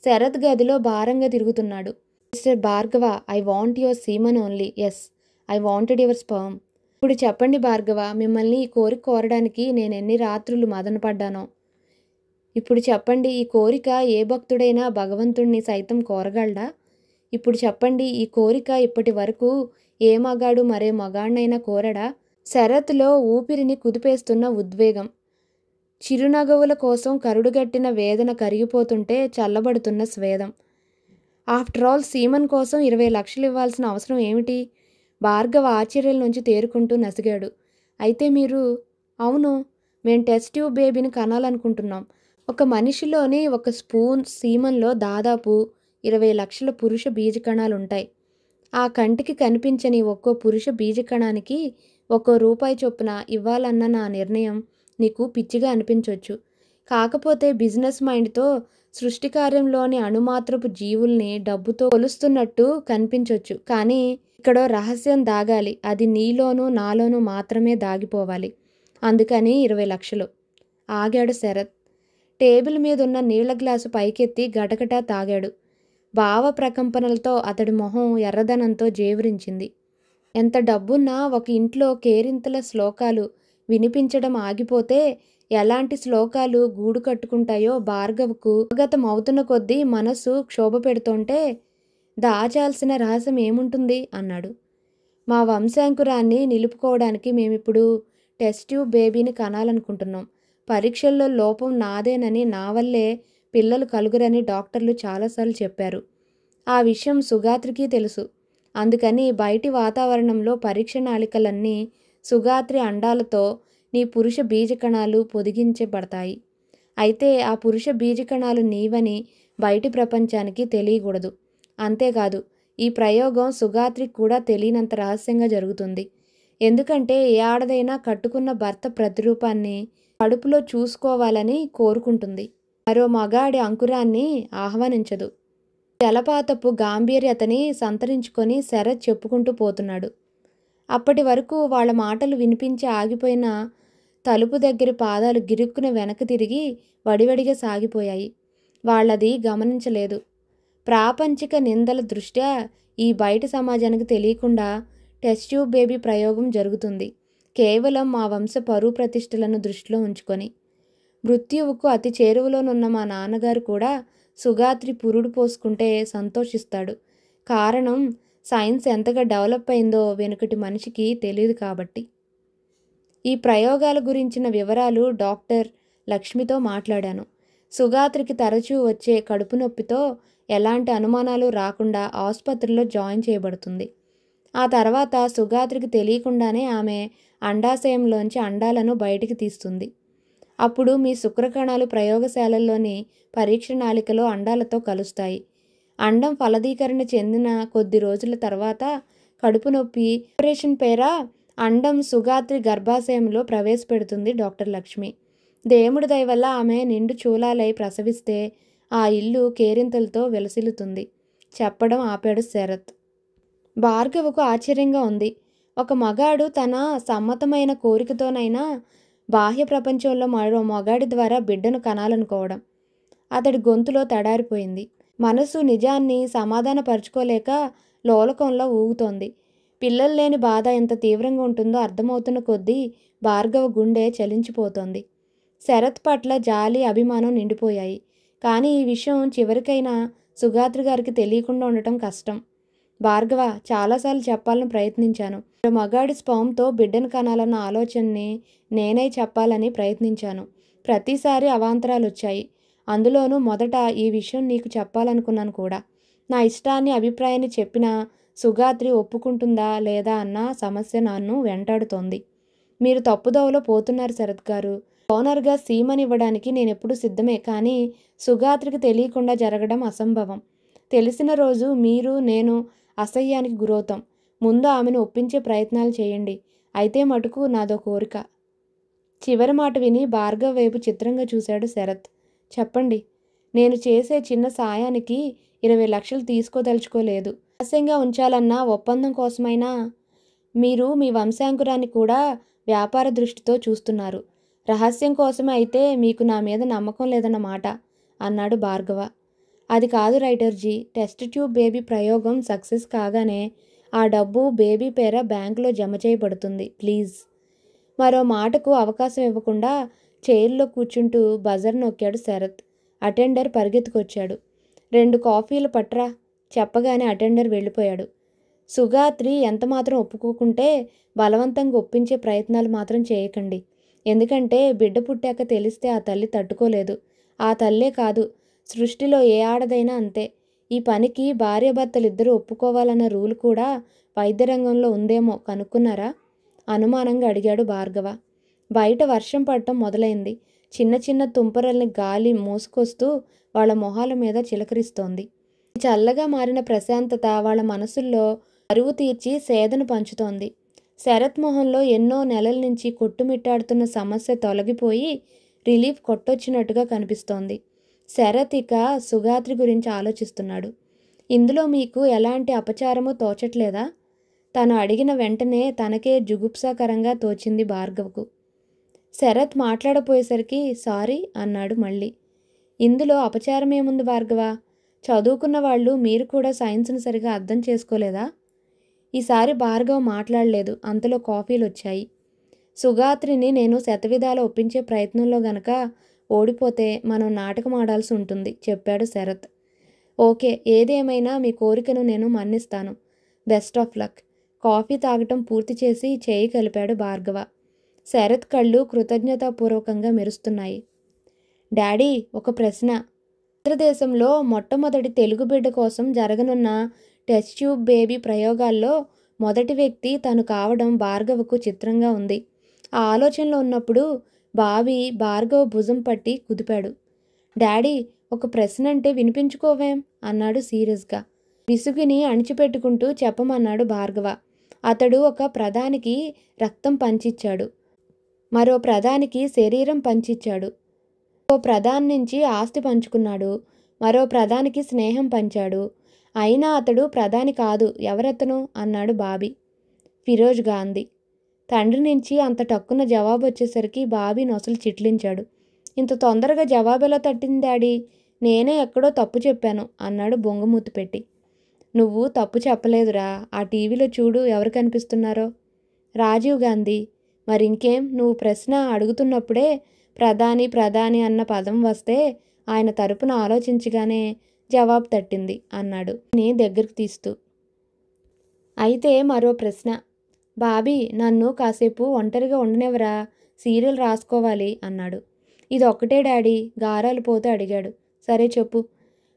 శరత్ గదిలో భారంగా తిరుగుతున్నాడు. Mister Bhargava, I want your semen only. Yes, I wanted your sperm. ఇప్పుడు చెప్పండి భార్గవ, మిమ్మల్ని ఈ కోరిక కోరడానికి నేనెన్ని రాత్రులు మదనపడ్డానో. ఇప్పుడు చెప్పండి, ఈ కోరిక ఏ భక్తుడైనా భగవంతుణ్ణి సైతం కోరగలడా? ఇప్పుడు చెప్పండి, ఈ కోరిక ఇప్పటి వరకు ఏ మగాడు మరే మగాడినైనా కోరడా? శరత్లో ఊపిరిని కుదిపేస్తున్న ఉద్వేగం, చిరునగవుల కోసం కరుడుగట్టిన వేదన కరిగిపోతుంటే చల్లబడుతున్న స్వేదం. ఆఫ్టర్ ఆల్ సీమన్ కోసం 20 లక్షలు ఇవ్వాల్సిన అవసరం ఏమిటి? భార్గవ ఆశ్చర్యం నుంచి తేరుకుంటూ నసిగాడు. అయితే మీరు? అవును, మేం టెస్ట్ ట్యూబ్ బేబీని కనాలనుకుంటున్నాం. ఒక మనిషిలోని ఒక స్పూన్ సీమంలో దాదాపు 20 లక్షల పురుష బీజకణాలుంటాయి. ఆ కంటికి కనిపించని ఒక్కో పురుష బీజకణానికి ఒక్కో రూపాయి చొప్పున ఇవ్వాలన్న నా నిర్ణయం నీకు పిచ్చిగా అనిపించొచ్చు. కాకపోతే బిజినెస్ మైండ్తో సృష్టి కార్యంలోని అణుమాత్రపు జీవుల్ని డబ్బుతో కొలుస్తున్నట్టు కనిపించొచ్చు. కానీ ఇక్కడో రహస్యం దాగాలి. అది నీలోనూ నాలోనూ మాత్రమే దాగిపోవాలి. అందుకని 20 లక్షలు. ఆగాడు శరత్. టేబుల్ మీదున్న నీళ్ల గ్లాసు పైకెత్తి గటగటా తాగాడు. భావ ప్రకంపనలతో అతడి మొహం ఎర్రదనంతో జేవురించింది. ఎంత డబ్బున్నా ఒక ఇంట్లో కేరింతల శ్లోకాలు వినిపించడం ఆగిపోతే ఎలాంటి శ్లోకాలు గూడు కట్టుకుంటాయో భార్గవకు అవగతం అవుతున్న కొద్దీ మనసు క్షోభ పెడుతుంటే, దాచాల్సిన రహస్యం ఏముంటుంది అన్నాడు. మా వంశాంకురాన్ని నిలుపుకోవడానికి మేమిప్పుడు టెస్ట్ ట్యూబ్ బేబీని కనాలనుకుంటున్నాం. పరీక్షల్లో లోపం నాదేనని, నా వల్లే పిల్లలు కలుగురని డాక్టర్లు చాలాసార్లు చెప్పారు. ఆ విషయం సుగాత్రికి తెలుసు. అందుకని బయటి వాతావరణంలో పరీక్ష నాళికలన్నీ సుగాత్రి అండాలతో నీ పురుష బీజకణాలు పొదిగించబడతాయి. అయితే ఆ పురుష బీజకణాలు నీవని బయటి ప్రపంచానికి తెలియకూడదు. అంతేకాదు, ఈ ప్రయోగం సుగాత్రికి కూడా తెలియనంత రహస్యంగా జరుగుతుంది. ఎందుకంటే ఏ ఆడదైనా కట్టుకున్న భర్త ప్రతిరూపాన్ని కడుపులో చూసుకోవాలని కోరుకుంటుంది. మరో మగాడి అంకురాన్ని ఆహ్వానించదు. జలపాతపు గాంభీర్యతని సంతరించుకొని శరత్ చెప్పుకుంటూ పోతున్నాడు. అప్పటి వరకు వాళ్ళ మాటలు వినిపించి ఆగిపోయిన తలుపు దగ్గర పాదాలు గిరుక్కున వెనక్కి తిరిగి వడివడిగా సాగిపోయాయి. వాళ్ళది గమనించలేదు. ప్రాపంచిక నిందల దృష్ట్యా ఈ బయట సమాజానికి తెలియకుండా టెస్ట్ ట్యూబ్ బేబీ ప్రయోగం జరుగుతుంది. కేవలం మా వంశ పరువు ప్రతిష్టలను దృష్టిలో ఉంచుకొని. మృత్యువుకు అతి చేరువలోనున్న మా నాన్నగారు కూడా సుగాత్రి పురుడు పోసుకుంటే సంతోషిస్తాడు. కారణం సైన్స్ ఎంతగా డెవలప్ అయిందో వెనుకటి మనిషికి తెలియదు కాబట్టి. ఈ ప్రయోగాల గురించిన వివరాలు డాక్టర్ లక్ష్మితో మాట్లాడాను. సుగాత్రికి తరచూ వచ్చే కడుపు నొప్పితో ఎలాంటి అనుమానాలు రాకుండా ఆసుపత్రిలో జాయిన్ చేయబడుతుంది. ఆ తర్వాత సుగాత్రికి తెలియకుండానే ఆమె అండాశయంలోంచి అండాలను బయటికి తీస్తుంది. అప్పుడు మీ శుక్రకణాలు ప్రయోగశాలల్లోని పరీక్ష నాళికలో అండాలతో కలుస్తాయి. అండం ఫలదీకరణ చెందిన కొద్ది రోజుల తర్వాత కడుపు నొప్పి ఆపరేషన్ పేర అండం సుగాత్రి గర్భాశయంలో ప్రవేశపెడుతుంది డాక్టర్ లక్ష్మి. దేవుడి దయ వల్ల ఆమె నిండు చూలాలై ప్రసవిస్తే ఆ ఇల్లు కేరింతలతో విలసిల్లుతుంది. చెప్పడం ఆపాడు శరత్. భార్గవకు ఆశ్చర్యంగా ఉంది. ఒక మగాడు తన సమ్మతమైన కోరికతోనైనా బాహ్య ప్రపంచంలో మరో మగాడి ద్వారా బిడ్డను కనాలనుకోవడం. అతడి గొంతులో తడారిపోయింది. మనసు నిజాన్ని సమాధానపరుచుకోలేక లోలకంలో ఊగుతోంది. పిల్లలు లేని బాధ ఎంత తీవ్రంగా ఉంటుందో అర్థమవుతున్న కొద్దీ భార్గవ గుండె చలించిపోతోంది. శరత్ పట్ల జాలి, అభిమానం నిండిపోయాయి. కానీ ఈ విషయం చివరికైనా సుగాత్రి గారికి తెలియకుండా ఉండటం కష్టం. భార్గవ, చాలాసార్లు చెప్పాలని ప్రయత్నించాను. మగాడి స్పర్మ్తో బిడ్డను కనాలన్న ఆలోచనని నేనే చెప్పాలని ప్రయత్నించాను. ప్రతిసారి అవాంతరాలు వచ్చాయి. అందులోనూ మొదట ఈ విషయం నీకు చెప్పాలనుకున్నాను కూడా. నా ఇష్టాన్ని, అభిప్రాయాన్ని చెప్పినా సుగాత్రి ఒప్పుకుంటుందా లేదా అన్న సమస్య నన్ను వెంటాడుతోంది. మీరు తప్పుదోవలో పోతున్నారు శరత్ గారు. డోనర్గా సీమనివ్వడానికి నేనెప్పుడు సిద్ధమే. కానీ సుగాత్రికి తెలియకుండా జరగడం అసంభవం. తెలిసిన రోజు మీరు, నేను అసహ్యానికి గురవుతాం. ముందు ఆమెను ఒప్పించే ప్రయత్నాలు చేయండి. అయితే మటుకు నాదో కోరిక. చివరి మాట విని భార్గవ్ వైపు చిత్రంగా చూశాడు శరత్. చెప్పండి. నేను చేసే చిన్న సాయానికి 20 లక్షలు తీసుకోదలుచుకోలేదు. రహస్యంగా ఉంచాలన్న ఒప్పందం కోసమైనా. మీరు మీ వంశాంకురాన్ని కూడా వ్యాపార దృష్టితో చూస్తున్నారు. రహస్యం కోసమే అయితే మీకు నా మీద నమ్మకం లేదన్నమాట అన్నాడు భార్గవ. అది కాదు రైటర్జీ. టెస్ట్ ట్యూబ్ బేబీ ప్రయోగం సక్సెస్ కాగానే ఆ డబ్బు బేబీ పేర బ్యాంకులో జమ చేయబడుతుంది. ప్లీజ్. మరో మాటకు అవకాశం ఇవ్వకుండా చైర్లో కూర్చుంటూ బజర్ నొక్కాడు శరత్. అటెండర్ పరిగెత్తుకొచ్చాడు. 2 కాఫీలు పట్రా చెప్పగానే అటెండర్ వెళ్ళిపోయాడు. సుగాత్రి ఎంతమాత్రం ఒప్పుకోకుంటే బలవంతంగా ఒప్పించే ప్రయత్నాలు మాత్రం చేయకండి. ఎందుకంటే బిడ్డ పుట్టాక తెలిస్తే ఆ తల్లి తట్టుకోలేదు. ఆ తల్లే కాదు, సృష్టిలో ఏ ఆడదైనా అంతే. ఈ పనికి భార్యాభర్తలిద్దరూ ఒప్పుకోవాలన్న రూల్ కూడా వైద్య రంగంలో ఉందేమో కనుక్కున్నారా? అనుమానంగా అడిగాడు భార్గవ. బయట వర్షం పడటం మొదలైంది. చిన్న చిన్న తుంపరల్ని గాలి మోసుకొస్తూ వాళ్ళ మొహాల మీద చిలకరిస్తోంది. చల్లగా మారిన ప్రశాంతత వాళ్ళ మనసుల్లో అరువు తీర్చి సేదను పంచుతోంది. శరత్ మొహంలో ఎన్నో నెలల నుంచి కొట్టుమిట్టాడుతున్న సమస్య తొలగిపోయి రిలీఫ్ కొట్టొచ్చినట్టుగా కనిపిస్తోంది. శరత్ ఇక సుగాత్రి గురించి ఆలోచిస్తున్నాడు. ఇందులో మీకు ఎలాంటి అపచారమూ తోచట్లేదా? తను అడిగిన వెంటనే తనకే జుగుప్సాకరంగా తోచింది భార్గవకు. శరత్ మాట్లాడపోయేసరికి సారీ అన్నాడు మళ్ళీ. ఇందులో అపచారమేముంది భార్గవ? చదువుకున్న వాళ్ళు మీరు కూడా సైన్స్ను సరిగా అర్థం చేసుకోలేదా? ఈసారి భార్గవ మాట్లాడలేదు. అంతలో కాఫీలొచ్చాయి. సుగాత్రిని నేను శతవిధాల ఒప్పించే ప్రయత్నంలో గనక ఓడిపోతే మనం నాటకం ఆడాల్సి ఉంటుంది చెప్పాడు శరత్. ఓకే, ఏదేమైనా మీ కోరికను నేను మన్నిస్తాను. Best of luck. కాఫీ తాగటం పూర్తి చేసి చేయి కలిపాడు భార్గవ. శరత్ కళ్ళు కృతజ్ఞతాపూర్వకంగా మెరుస్తున్నాయి. డాడీ, ఒక ప్రశ్న. ఆంధ్రదేశంలో మొట్టమొదటి తెలుగు బిడ్డ కోసం జరగనున్న టెస్ట్ ట్యూబ్ బేబీ ప్రయోగాల్లో మొదటి వ్యక్తి తను కావడం భార్గవకు చిత్రంగా ఉంది. ఆ ఆలోచనలో ఉన్నప్పుడు బావి భార్గవ భుజం పట్టి కుదిపాడు. డాడీ, ఒక ప్రశ్న అంటే వినిపించుకోవేం అన్నాడు సీరియస్గా. విసుగుని అణిచిపెట్టుకుంటూ చెప్పమన్నాడు భార్గవ. అతడు ఒక ప్రధానికి రక్తం పంచిచ్చాడు. మరో ప్రధానికి శరీరం పంచిచ్చాడు. ఓ ప్రధాని నుంచి ఆస్తి పంచుకున్నాడు. మరో ప్రధానికి స్నేహం పంచాడు. అయినా అతడు ప్రధాని కాదు. ఎవరతను అన్నాడు బాబీ. ఫిరోజ్ గాంధీ. తండ్రి నుంచి అంత టక్కున జవాబు వచ్చేసరికి బాబీ నొసలు చిట్లించాడు. ఇంత తొందరగా జవాబెలా తట్టింది డాడీ? నేనే ఎక్కడో తప్పు చెప్పాను అన్నాడు బొంగమూతి పెట్టి. నువ్వు తప్పు చెప్పలేదురా. ఆ టీవీలో చూడు ఎవరు కనిపిస్తున్నారో. రాజీవ్ గాంధీ. మరింకేం, నువ్వు ప్రశ్న అడుగుతున్నప్పుడే ప్రధాని అన్న పదం వస్తే ఆయన తరపున ఆలోచించగానే జవాబు తట్టింది అన్నాడు నీ దగ్గరికి తీస్తూ. అయితే మరో ప్రశ్న. బాబీ, నన్ను కాసేపు ఒంటరిగా ఉండనివ్వరా? సీరియల్ రాసుకోవాలి అన్నాడు. ఇది ఒక్కటే డాడీ గారాలు పోతూ అడిగాడు. సరే చెప్పు.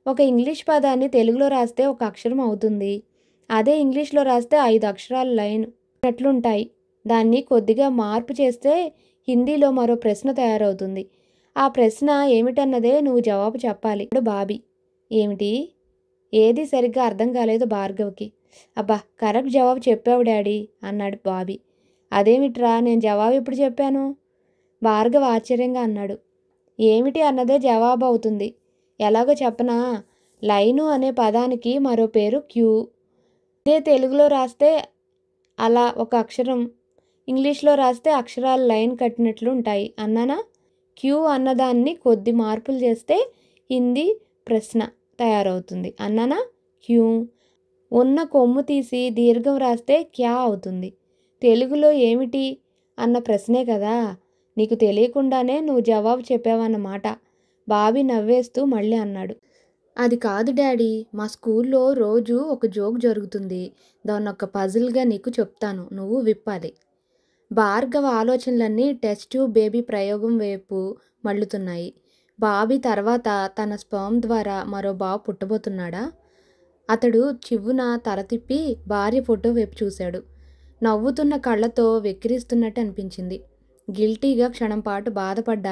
ఒక ఇంగ్లీష్ పదాన్ని తెలుగులో రాస్తే ఒక అక్షరం అవుతుంది. అదే ఇంగ్లీష్లో రాస్తే 5 అక్షరాల లైన్ అట్లుంటాయి. దాన్ని కొద్దిగా మార్పు చేస్తే హిందీలో మరో ప్రశ్న తయారవుతుంది. ఆ ప్రశ్న ఏమిటన్నదే నువ్వు జవాబు చెప్పాలి. బాబీ. ఏమిటి? ఏది సరిగ్గా అర్థం కాలేదు భార్గవ్కి. అబ్బా, కరెక్ట్ జవాబు చెప్పావు డాడీ అన్నాడు బాబీ. అదేమిట్రా, నేను జవాబు ఎప్పుడు చెప్పాను? భార్గవ్ ఆశ్చర్యంగా అన్నాడు. ఏమిటి అన్నదే జవాబు అవుతుంది. ఎలాగో చెప్పనా? లైను అనే పదానికి మరో పేరు క్యూ. ఇదే తెలుగులో రాస్తే అలా ఒక అక్షరం, ఇంగ్లీష్లో రాస్తే అక్షరాలు లైన్ కట్టినట్లు ఉంటాయి అన్నానా? క్యూ అన్నదాన్ని కొద్ది మార్పులు చేస్తే హిందీ ప్రశ్న తయారవుతుంది అన్నానా? క్యూ. ఉన్న కొమ్ము తీసి దీర్ఘం రాస్తే క్యా అవుతుంది. తెలుగులో ఏమిటి అన్న ప్రశ్నే కదా. నీకు తెలియకుండానే నువ్వు జవాబు చెప్పావన్నమాట. బాబీ నవ్వేస్తూ మళ్ళీ అన్నాడు. అది కాదు డాడీ, మా స్కూల్లో రోజు ఒక జోక్ జరుగుతుంది. దాన్నొక పజిల్గా నీకు చెప్తాను, నువ్వు విప్పాలి. భార్గవ ఆలోచనలన్నీ టెస్ట్ ట్యూబ్ బేబీ ప్రయోగం వైపు మళ్ళుతున్నాయి. బాబీ తర్వాత తన స్పర్మ్ ద్వారా మరో బాబు పుట్టబోతున్నాడా? అతడు చివ్వున తల తిప్పి భార్య ఫోటో వైపు చూశాడు. నవ్వుతున్న కళ్ళతో వెక్కిరిస్తున్నట్టు అనిపించింది. గిల్టీగా క్షణంపాటు బాధపడ్డ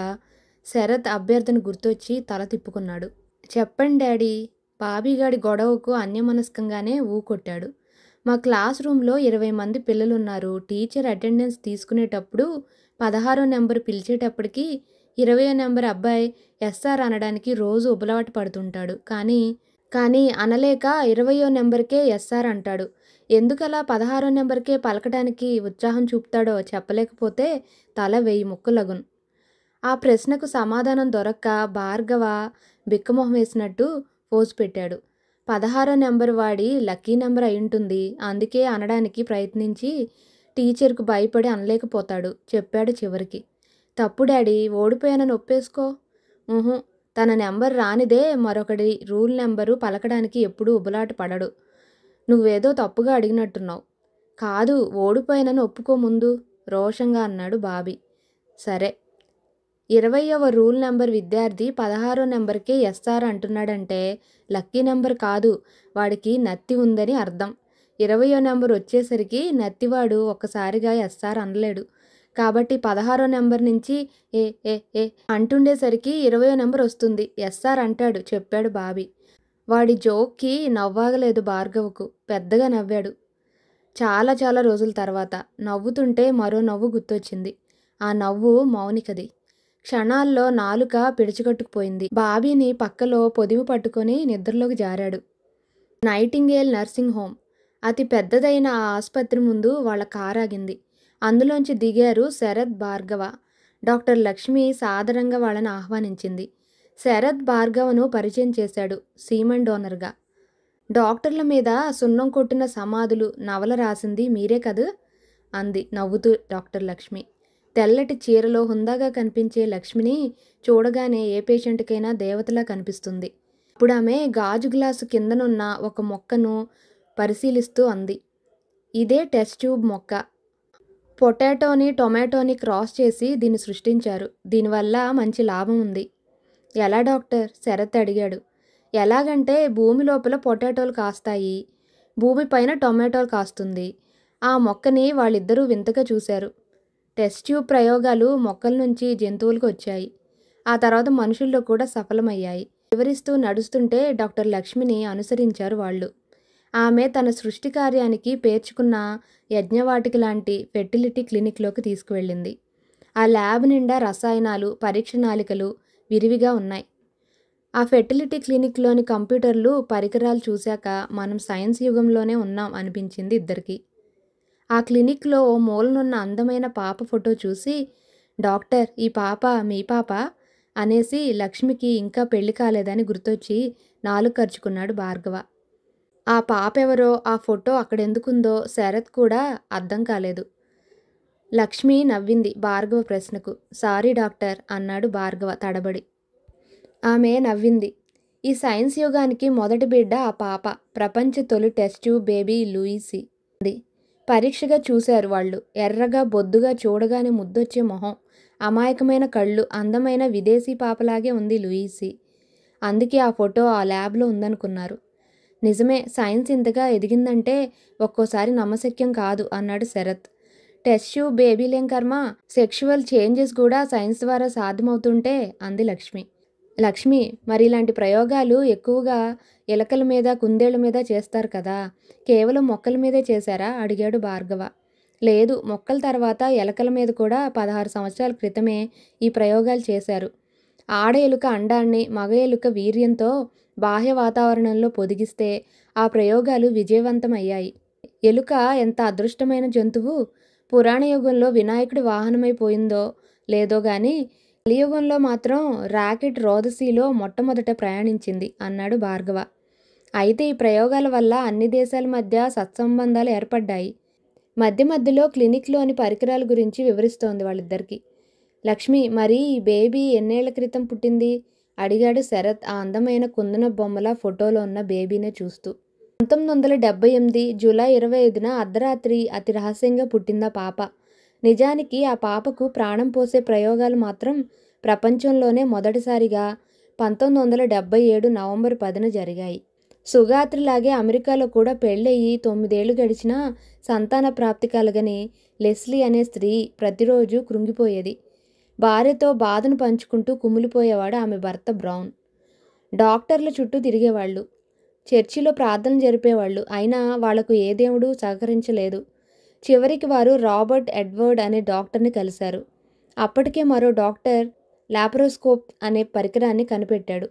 శరత్ అభ్యర్థన గుర్తొచ్చి తల తిప్పుకున్నాడు. చెప్పండి డాడీ. బాబీగాడి గొడవకు అన్యమనస్కంగానే ఊకొట్టాడు. మా క్లాస్ రూమ్లో 20 మంది పిల్లలున్నారు. టీచర్ అటెండెన్స్ తీసుకునేటప్పుడు 16వ నెంబర్ పిలిచేటప్పటికి 20వ నెంబర్ అబ్బాయి ఎస్ఆర్ అనడానికి రోజు ఉబలాట పడుతుంటాడు. కానీ అనలేక 20వ నెంబర్కే ఎస్ఆర్ అంటాడు. ఎందుకలా 16వ నెంబర్కే పలకడానికి ఉత్సాహం చూపుతాడో చెప్పలేకపోతే తల 1000 ముక్కలగును. ఆ ప్రశ్నకు సమాధానం దొరక్క భార్గవ బిక్కమొహం వేసినట్టు పోజు పెట్టాడు. 16వ నెంబర్ వాడి లక్కీ నెంబర్ అయింటుంది. అందుకే అనడానికి ప్రయత్నించి టీచర్కు భయపడి అనలేకపోతాడు చెప్పాడు చివరికి. తప్పు డాడీ, ఓడిపోయానని ఒప్పేసుకో. తన నెంబర్ రానిదే మరొకటి రూల్ నెంబరు పలకడానికి ఎప్పుడూ ఉబలాట పడడు. నువ్వేదో తప్పుగా అడిగినట్టున్నావు. కాదు, ఓడిపోయానని ఒప్పుకో ముందు రోషంగా అన్నాడు బాబీ. సరే, 20వ రూల్ నెంబర్ విద్యార్థి 16వ నెంబర్కే ఎస్ఆర్ అంటున్నాడంటే లక్కీ నెంబర్ కాదు, వాడికి నత్తి ఉందని అర్థం. 20వ నెంబర్ వచ్చేసరికి నత్తివాడు ఒక్కసారిగా ఎస్ఆర్ అనలేడు. కాబట్టి 16వ నెంబర్ నుంచి ఏ ఏ ఏ అంటుండేసరికి 20వ నెంబర్ వస్తుంది. ఎస్ఆర్ అంటాడు, చెప్పాడు బాబీ. వాడి జోక్కి నవ్వాగలేదు భార్గవకు. పెద్దగా నవ్వాడు. చాలా చాలా రోజుల తర్వాత నవ్వుతుంటే మరో నవ్వు గుర్తొచ్చింది. ఆ నవ్వు మౌనికది. క్షణాల్లో నాలుక పిడిచికట్టుకుపోయింది. బాబీని పక్కలో పొదివి పట్టుకొని నిద్రలోకి జారాడు. Nightingale nursing home. అతి పెద్దదైన ఆ ఆసుపత్రి ముందు వాళ్ళ కారు ఆగింది. అందులోంచి దిగారు శరత్, భార్గవ. డాక్టర్ లక్ష్మి సాదరంగా వాళ్ళని ఆహ్వానించింది. శరత్ భార్గవను పరిచయం చేశాడు సీమన్ డోనర్గా. డాక్టర్ల మీద సున్నం కొట్టిన సమాధులు నవల రాసింది మీరే కదూ అంది నవ్వుతూ డాక్టర్ లక్ష్మి. తెల్లటి చీరలో హుందాగా కనిపించే లక్ష్మిని చూడగానే ఏ పేషెంట్కైనా దేవతలా కనిపిస్తుంది. ఇప్పుడు ఆమె గాజు గ్లాసు కిందనున్న ఒక మొక్కను పరిశీలిస్తూ అంది. ఇదే టెస్ట్ ట్యూబ్ మొక్క. పొటాటోని టొమాటోని క్రాస్ చేసి దీన్ని సృష్టించారు. దీనివల్ల మంచి లాభం ఉంది. ఎలా డాక్టర్? శరత్ అడిగాడు. ఎలాగంటే భూమి లోపల పొటాటోలు కాస్తాయి, భూమి పైన టొమాటోలు కాస్తుంది. ఆ మొక్కని వాళ్ళిద్దరూ వింతగా చూశారు. టెస్ట్ ట్యూబ్ ప్రయోగాలు మొక్కల నుంచి జంతువులకు వచ్చాయి. ఆ తర్వాత మనుషుల్లో కూడా సఫలమయ్యాయి. వివరిస్తూ నడుస్తుంటే డాక్టర్ లక్ష్మిని అనుసరించారు వాళ్ళు. ఆమె తన సృష్టి కార్యానికి పేర్చుకున్న యజ్ఞవాటిక లాంటి ఫెర్టిలిటీ క్లినిక్లోకి తీసుకువెళ్ళింది. ఆ ల్యాబ్ నిండా రసాయనాలు, పరీక్ష నాళికలు విరివిగా ఉన్నాయి. ఆ ఫెర్టిలిటీ క్లినిక్లోని కంప్యూటర్లు, పరికరాలు చూశాక మనం సైన్స్ యుగంలోనే ఉన్నాం అనిపించింది ఇద్దరికి. ఆ క్లినిక్లో ఓ మూలనున్న అందమైన పాప ఫోటో చూసి, డాక్టర్, ఈ పాప మీ పాప అనేసి లక్ష్మికి ఇంకా పెళ్లి కాలేదని గుర్తొచ్చి నాలుగు ఖర్చుకున్నాడు భార్గవ. ఆ పాప ఎవరో, ఆ ఫోటో అక్కడెందుకుందో శరత్ కూడా అర్థం కాలేదు. లక్ష్మి నవ్వింది భార్గవ ప్రశ్నకు. సారీ డాక్టర్ అన్నాడు భార్గవ తడబడి. ఆమె నవ్వింది. ఈ సైన్స్ యుగానికి మొదటి బిడ్డ ఆ పాప. ప్రపంచ తొలి టెస్ట్ ట్యూబ్ బేబీ లూయిసీ. పరీక్షగా చూశారు వాళ్ళు. ఎర్రగా బొద్దుగా చూడగానే ముద్దొచ్చే మొహం, అమాయకమైన కళ్ళు, అందమైన విదేశీ పాపలాగే ఉంది లూయిసీ. అందుకే ఆ ఫోటో ఆ ల్యాబ్లో ఉందనుకున్నారు. నిజమే, సైన్స్ ఇంతగా ఎదిగిందంటే ఒక్కోసారి నమ్మశక్యం కాదు అన్నాడు శరత్. టెస్ట్ ట్యూబ్ బేబీలేం కర్మ, సెక్షువల్ చేంజెస్ కూడా సైన్స్ ద్వారా సాధ్యమవుతుంటే అంది లక్ష్మి. లక్ష్మి, మరి ఇలాంటి ప్రయోగాలు ఎక్కువగా ఎలకల మీద, కుందేళ్ల మీద చేస్తారు కదా, కేవలం మొక్కల మీదే చేశారా అడిగాడు భార్గవ. లేదు, మొక్కల తర్వాత ఎలకల మీద కూడా 16 సంవత్సరాల క్రితమే ఈ ప్రయోగాలు చేశారు. ఆడ ఎలుక అండాన్ని మగ ఎలుక వీర్యంతో బాహ్య వాతావరణంలో పొదిగిస్తే ఆ ప్రయోగాలు విజయవంతమయ్యాయి. ఎలుక ఎంత అదృష్టమైన జంతువు. పురాణ యుగంలో వినాయకుడి వాహనమైపోయిందో లేదో గాని కలియుగంలో మాత్రం రాకెట్ రోదసీలో మొట్టమొదట ప్రయాణించింది అన్నాడు భార్గవ. అయితే ఈ ప్రయోగాల వల్ల అన్ని దేశాల మధ్య సత్సంబంధాలు ఏర్పడ్డాయి. మధ్య మధ్యలో క్లినిక్లోని పరికరాల గురించి వివరిస్తోంది వాళ్ళిద్దరికీ. లక్ష్మి, మరి ఈ బేబీ ఎన్నేళ్ల క్రితం పుట్టింది అడిగాడు శరత్ ఆ అందమైన కుందన బొమ్మల ఫోటోలో ఉన్న బేబీనే చూస్తూ. 1978 జూలై 25న అర్ధరాత్రి అతి రహస్యంగా పుట్టిందా పాప. నిజానికి ఆ పాపకు ప్రాణం పోసే ప్రయోగాలు మాత్రం ప్రపంచంలోనే మొదటిసారిగా 1977 నవంబర్ 10న జరిగాయి. సుగాత్రిలాగే అమెరికాలో కూడా పెళ్ళయి 9 ఏళ్లు గడిచినా సంతాన ప్రాప్తి కలగని లెస్లీ అనే స్త్రీ ప్రతిరోజు కృంగిపోయేది. భార్యతో బాధను పంచుకుంటూ కుమిలిపోయేవాడు ఆమె భర్త బ్రౌన్. డాక్టర్ల చుట్టూ తిరిగేవాళ్ళు, చర్చిలో ప్రార్థనలు జరిపేవాళ్ళు. అయినా వాళ్లకు ఏ దేవుడు సహకరించలేదు. చివరికి వారు రాబర్ట్ ఎడ్వర్డ్ అనే డాక్టర్ని కలిశారు. అప్పటికే మరో డాక్టర్ లాప్రోస్కోప్ అనే పరికరాన్ని కనిపెట్టాడు.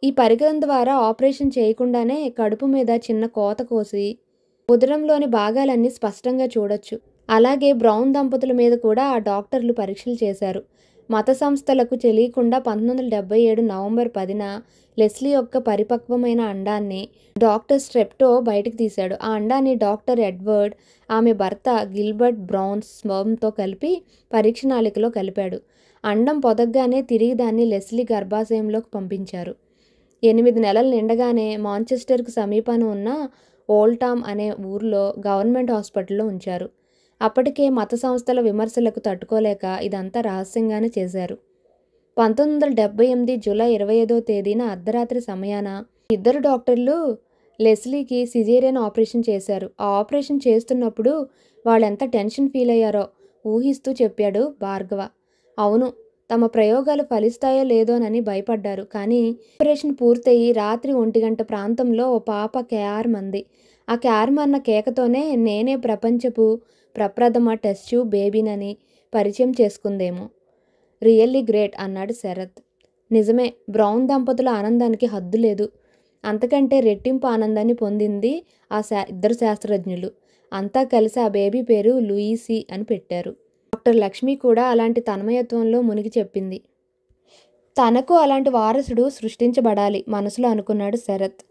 ఈ పరికరం ద్వారా ఆపరేషన్ చేయకుండానే కడుపు మీద చిన్న కోత కోసి ఉదరంలోని భాగాలన్నీ స్పష్టంగా చూడొచ్చు. అలాగే బ్రౌన్ దంపతుల మీద కూడా ఆ డాక్టర్లు పరీక్షలు చేశారు. మత సంస్థలకు తెలియకుండా 1977 నవంబర్ 10న లెస్లీ యొక్క పరిపక్వమైన అండాన్ని డాక్టర్ స్ట్రెప్టో బయటకు తీశాడు. ఆ అండాన్ని డాక్టర్ ఎడ్వర్డ్ ఆమె భర్త గిల్బర్ట్ బ్రౌన్ స్పెర్మ్తో కలిపి పరీక్ష నాళికలో కలిపాడు. అండం పొదగ్గానే తిరిగి దాన్ని లెస్లీ గర్భాశయంలోకి పంపించారు. 8 నెలలు నిండగానే మాంచెస్టర్కు సమీపాన ఉన్న ఓల్టామ్ అనే ఊర్లో గవర్నమెంట్ హాస్పిటల్లో ఉంచారు. అప్పటికే మత సంస్థల విమర్శలకు తట్టుకోలేక ఇదంతా రహస్యంగానే చేశారు. 1978 జూలై 25వ తేదీన అర్ధరాత్రి సమయాన ఇద్దరు డాక్టర్లు లెస్లీకి సిజేరియన్ ఆపరేషన్ చేశారు. ఆ ఆపరేషన్ చేస్తున్నప్పుడు వాళ్ళెంత టెన్షన్ ఫీల్ అయ్యారో ఊహిస్తూ చెప్పాడు భార్గవ. అవును, తమ ప్రయోగాలు ఫలిస్తాయో లేదోనని భయపడ్డారు. కానీ ఆపరేషన్ పూర్తయి రాత్రి 1 గంట ప్రాంతంలో ఓ పాప క్యార్మంది. ఆ క్యార్మన్న కేకతోనే నేనే ప్రపంచపు ప్రప్రథమ టెస్ట్ ట్యూబ్ బేబీనని పరిచయం చేసుకుందేమో. రియల్లీ గ్రేట్ అన్నాడు శరత్. నిజమే, బ్రౌన్ దంపతుల ఆనందానికి హద్దు లేదు. అంతకంటే రెట్టింపు ఆనందాన్ని పొందింది ఆ ఇద్దరు శాస్త్రజ్ఞులు. అంతా కలిసి ఆ బేబీ పేరు లూయిసీ అని పెట్టారు. డాక్టర్ లక్ష్మి కూడా అలాంటి తన్మయత్వంలో మునిగి చెప్పింది. తనకు అలాంటి వారసుడు సృష్టించబడాలి మనసులో అనుకున్నాడు శరత్.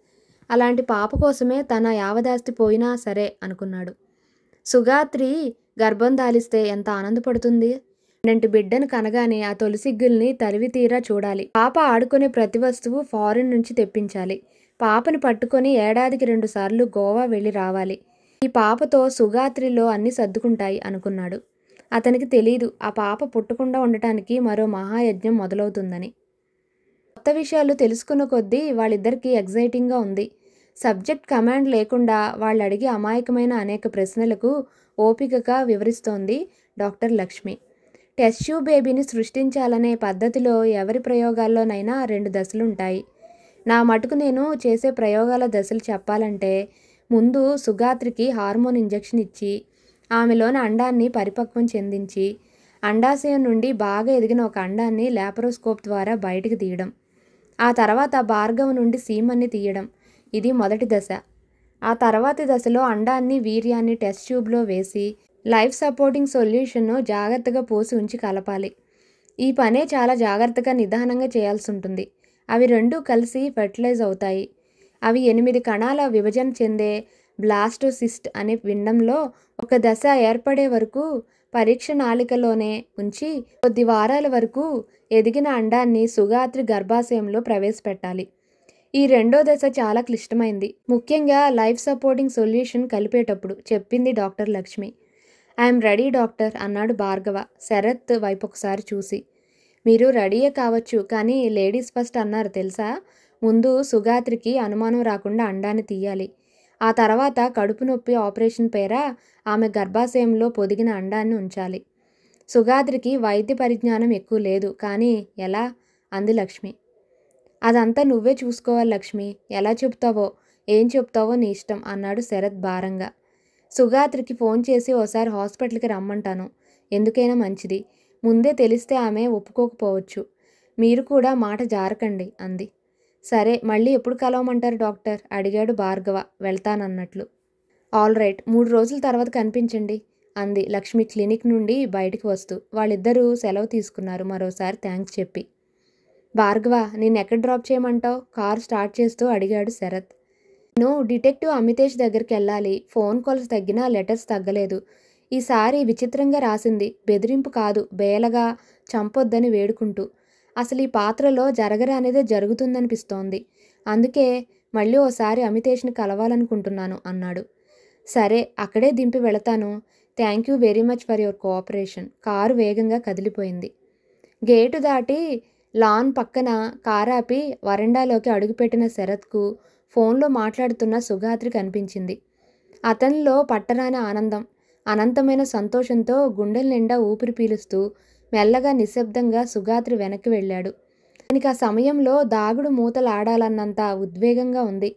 అలాంటి పాప కోసమే తన యావదాస్తి పోయినా సరే అనుకున్నాడు. సుగాత్రి గర్భం దాలిస్తే ఎంత ఆనందపడుతుంది. ఇలాంటి బిడ్డను కనగానే ఆ తొలిసిగ్గుల్ని తలివి తీరా చూడాలి. పాప ఆడుకునే ప్రతి వస్తువు ఫారిన్ నుంచి తెప్పించాలి. పాపని పట్టుకొని ఏడాదికి 2 సార్లు గోవా వెళ్ళి రావాలి. ఈ పాపతో సుగాత్రిలో అన్నీ సర్దుకుంటాయి అనుకున్నాడు. అతనికి తెలీదు ఆ పాప పుట్టకుండా ఉండటానికి మరో మహాయజ్ఞం మొదలవుతుందని. కొత్త విషయాలు తెలుసుకున్న కొద్దీ వాళ్ళిద్దరికీ ఎగ్జైటింగ్గా ఉంది. సబ్జెక్ట్ కమాండ్ లేకుండా వాళ్ళు అడిగే అమాయకమైన అనేక ప్రశ్నలకు ఓపికగా వివరిస్తోంది డాక్టర్ లక్ష్మి. టెస్ట్ ట్యూబ్ బేబీని సృష్టించాలనే పద్ధతిలో ఎవరి ప్రయోగాల్లోనైనా 2 దశలుంటాయి. నా మటుకు నేను చేసే ప్రయోగాల దశలు చెప్పాలంటే ముందు సుగాత్రికి హార్మోన్ ఇంజెక్షన్ ఇచ్చి ఆమెలోని అండాన్ని పరిపక్వం చెందించి అండాశయం నుండి బాగా ఎదిగిన ఒక అండాన్ని లాప్రోస్కోప్ ద్వారా బయటికి తీయడం. ఆ తర్వాత భార్గవ నుండి సీమన్ని తీయడం. ఇది మొదటి దశ. ఆ తర్వాతి దశలో అండాన్ని వీర్యాన్ని టెస్ట్ ట్యూబ్లో వేసి లైఫ్ సపోర్టింగ్ సొల్యూషన్ను జాగ్రత్తగా పోసి ఉంచి కలపాలి. ఈ పనే చాలా జాగ్రత్తగా నిదానంగా చేయాల్సి ఉంటుంది. అవి రెండూ కలిసి ఫెర్టిలైజ్ అవుతాయి. అవి 8 కణాల విభజన చెందే బ్లాస్టోసిస్ట్ అనే పిండంలో ఒక దశ ఏర్పడే వరకు పరీక్ష నాళికలోనే ఉంచి కొద్ది వారాల వరకు ఎదిగిన అండాన్ని సుగాత్రి గర్భాశయంలో ప్రవేశపెట్టాలి. ఈ రెండో దశ చాలా క్లిష్టమైంది, ముఖ్యంగా లైఫ్ సపోర్టింగ్ సొల్యూషన్ కలిపేటప్పుడు, చెప్పింది doctor Lakshmi. I'm ready doctor అన్నాడు భార్గవ శరత్ వైపు ఒకసారి చూసి. మీరు రెడీయే కావచ్చు, కానీ లేడీస్ ఫస్ట్ అన్నారు తెలుసా. ముందు సుగాత్రికి అనుమానం రాకుండా అండాన్ని తీయాలి. ఆ తర్వాత కడుపు నొప్పి ఆపరేషన్ పేర ఆమె గర్భాశయంలో పొదిగిన అండాన్ని ఉంచాలి. సుగాత్రికి వైద్య పరిజ్ఞానం ఎక్కువ లేదు, కానీ ఎలా అంది లక్ష్మి. అదంతా నువ్వే చూసుకోవాలి లక్ష్మి. ఎలా చెప్తావో ఏం చెప్తావో నీ ఇష్టం అన్నాడు శరత్ భారంగా. సుగాత్రికి ఫోన్ చేసి ఓసారి హాస్పిటల్కి రమ్మంటాను, ఎందుకైనా మంచిది. ముందే తెలిస్తే ఆమె ఒప్పుకోకపోవచ్చు. మీరు కూడా మాట జారకండి అంది. సరే, మళ్ళీ ఎప్పుడు కలవమంటారు డాక్టర్ అడిగాడు భార్గవ వెళ్తానన్నట్లు. ఆల్ రైట్, 3 రోజుల తర్వాత కనిపించండి అంది లక్ష్మి క్లినిక్ నుండి బయటికి వస్తూ. వాళ్ళిద్దరూ సెలవు తీసుకున్నారు మరోసారి థ్యాంక్స్ చెప్పి. భార్గవ, నేను ఎక్కడ డ్రాప్ చేయమంటావు కారు స్టార్ట్ చేస్తూ అడిగాడు శరత్. నేను డిటెక్టివ్ అమితేష్ దగ్గరికి వెళ్ళాలి. ఫోన్ కాల్స్ తగ్గినా లెటర్స్ తగ్గలేదు. ఈసారి విచిత్రంగా రాసింది, బెదిరింపు కాదు, బేలగా చంపొద్దని వేడుకుంటూ. అసలు ఈ పాత్రలో జరగరానిదే జరుగుతుందనిపిస్తోంది. అందుకే మళ్ళీ ఓసారి అమితేష్ని కలవాలనుకుంటున్నాను అన్నాడు. సరే, అక్కడే దింపి వెళతాను. Thank you very much for your cooperation. Car వేగంగా కదిలిపోయింది. గేటు దాటి లాన్ పక్కన కారాపి వరండాలోకి అడుగుపెట్టిన శరత్కు ఫోన్లో మాట్లాడుతున్న సుగాత్రి కనిపించింది. అతనిలో పట్టరాని ఆనందం, అనంతమైన సంతోషంతో గుండెల నిండా ఊపిరి పీలుస్తూ మెల్లగా నిశ్శబ్దంగా సుగాత్రి వెనక్కి వెళ్ళాడు. ఆయనకి ఆ సమయంలో దాగుడు మూతలాడాలన్నంత ఉద్వేగంగా ఉంది.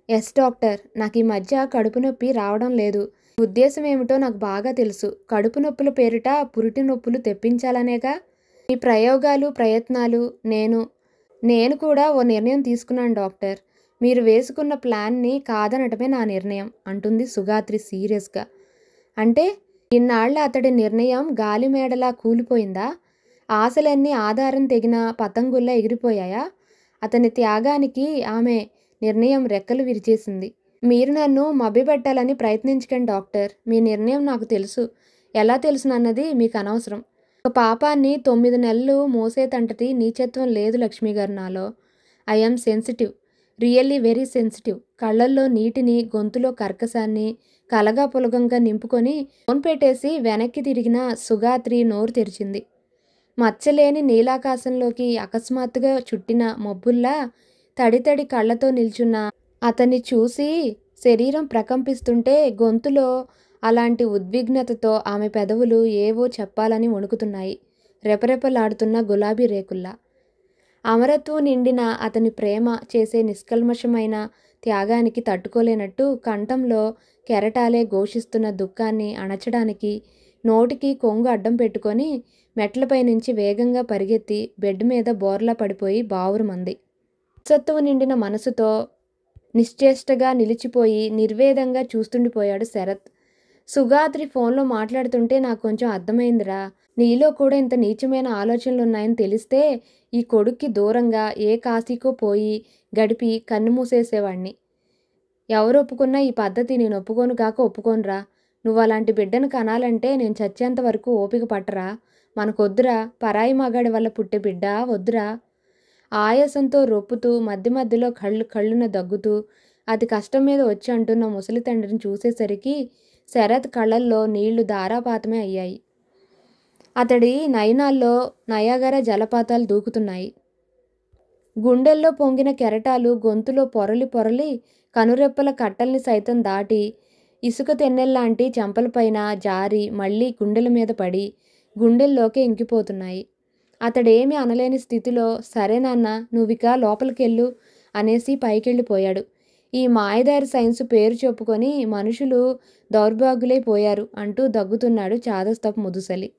ఎస్ డాక్టర్, నాకు ఈ మధ్య కడుపు నొప్పి రావడం లేదు. ఉద్దేశం ఏమిటో నాకు బాగా తెలుసు. కడుపు నొప్పుల పేరిట పురిటి నొప్పులు తెప్పించాలనేగా ఈ ప్రయోగాలు ప్రయత్నాలు. నేను కూడా ఓ నిర్ణయం తీసుకున్నాను డాక్టర్. మీరు వేసుకున్న ప్లాన్ని కాదనటమే నా నిర్ణయం అంటుంది సుగాత్రి సీరియస్గా. అంటే ఇన్నాళ్ల అతడి నిర్ణయం గాలిమేడలా కూలిపోయిందా? ఆశలన్నీ ఆధారం తెగిన పతంగుల్లా ఎగిరిపోయాయా? అతని త్యాగానికి ఆమె నిర్ణయం రెక్కలు విరిచేసింది. మీరు నన్ను మభ్యపెట్టాలని ప్రయత్నించకండి డాక్టర్. మీ నిర్ణయం నాకు తెలుసు. ఎలా తెలుసునన్నది మీకు అనవసరం. ఒక పాపాన్ని 9 నెలలు మోసేతంటది నీచత్వం లేదు లక్ష్మి గారు నాలో. I'm sensitive, really very sensitive. కళ్ళల్లో నీటిని, గొంతులో కర్కశాన్ని కలగా పులగంగా నింపుకొని ఫోన్ పెట్టేసి వెనక్కి తిరిగిన సుగాత్రి నోరు తెరిచింది. మచ్చలేని నీలాకాశంలోకి అకస్మాత్తుగా చుట్టిన మబ్బుల్లా తడితడి కళ్ళతో నిల్చున్న అతన్ని చూసి శరీరం ప్రకంపిస్తుంటే గొంతులో అలాంటి ఉద్విగ్నతతో ఆమె పెదవులు ఏవో చెప్పాలని వణుకుతున్నాయి, రెపరెపలాడుతున్న గులాబీ రేకుల్లా. అమరత్వం నిండిన అతని ప్రేమ చేసే నిష్కల్మషమైన త్యాగానికి తట్టుకోలేనట్టు కంఠంలో కెరటాలే ఘోషిస్తున్న దుఃఖాన్ని అణచడానికి నోటికి కొంగు అడ్డం పెట్టుకొని మెట్లపై నుంచి వేగంగా పరిగెత్తి బెడ్ మీద బోర్లా పడిపోయి బావురుమంది. సత్తువు నిండిన మనసుతో నిశ్చేష్టగా నిలిచిపోయి నిర్వేదంగా చూస్తుండిపోయాడు శరత్. సుగాత్రి ఫోన్లో మాట్లాడుతుంటే నాకు కొంచెం అర్థమైందిరా. నీలో కూడా ఇంత నీచమైన ఆలోచనలున్నాయని తెలిస్తే ఈ కొడుక్కి దూరంగా ఏ కాశీకో పోయి గడిపి కన్ను మూసేసేవాణ్ణి. ఎవరు ఒప్పుకున్నా ఈ పద్ధతి నేను ఒప్పుకోను గాక ఒప్పుకోనురా. నువ్వు అలాంటి బిడ్డను కనాలంటే నేను చచ్చేంత వరకు ఓపిక పట్టరా. మనకొద్దురా, పరాయి మగాడి వల్ల పుట్టే బిడ్డ వద్దురా. ఆయాసంతో రొప్పుతూ మధ్య మధ్యలో కళ్ళున దగ్గుతూ అతి కష్టం మీద వచ్చి అంటున్న ముసలి తండ్రిని చూసేసరికి శరత్ కళ్ళల్లో నీళ్లు ధారాపాతమే అయ్యాయి. అతడి నయనాల్లో నయాగరా జలపాతాలు దూకుతున్నాయి. గుండెల్లో పొంగిన కెరటాలు గొంతులో పొరలి పొరలి కనురెప్పల కట్టల్ని సైతం దాటి ఇసుక తెన్నెల్లాంటి చెంపలపైన జారి మళ్లీ గుండెల మీద పడి గుండెల్లోకే ఇంకిపోతున్నాయి. అతడేమీ అనలేని స్థితిలో సరే నాన్న, నువ్విక లోపలికెళ్ళు అనేసి పైకెళ్ళిపోయాడు. ఈ మాయదారి సైన్సు పేరు చెప్పుకొని మనుషులు దౌర్భాగ్యులైపోయారు అంటూ దగ్గుతున్నాడు చాదస్తపు ముదుసలి.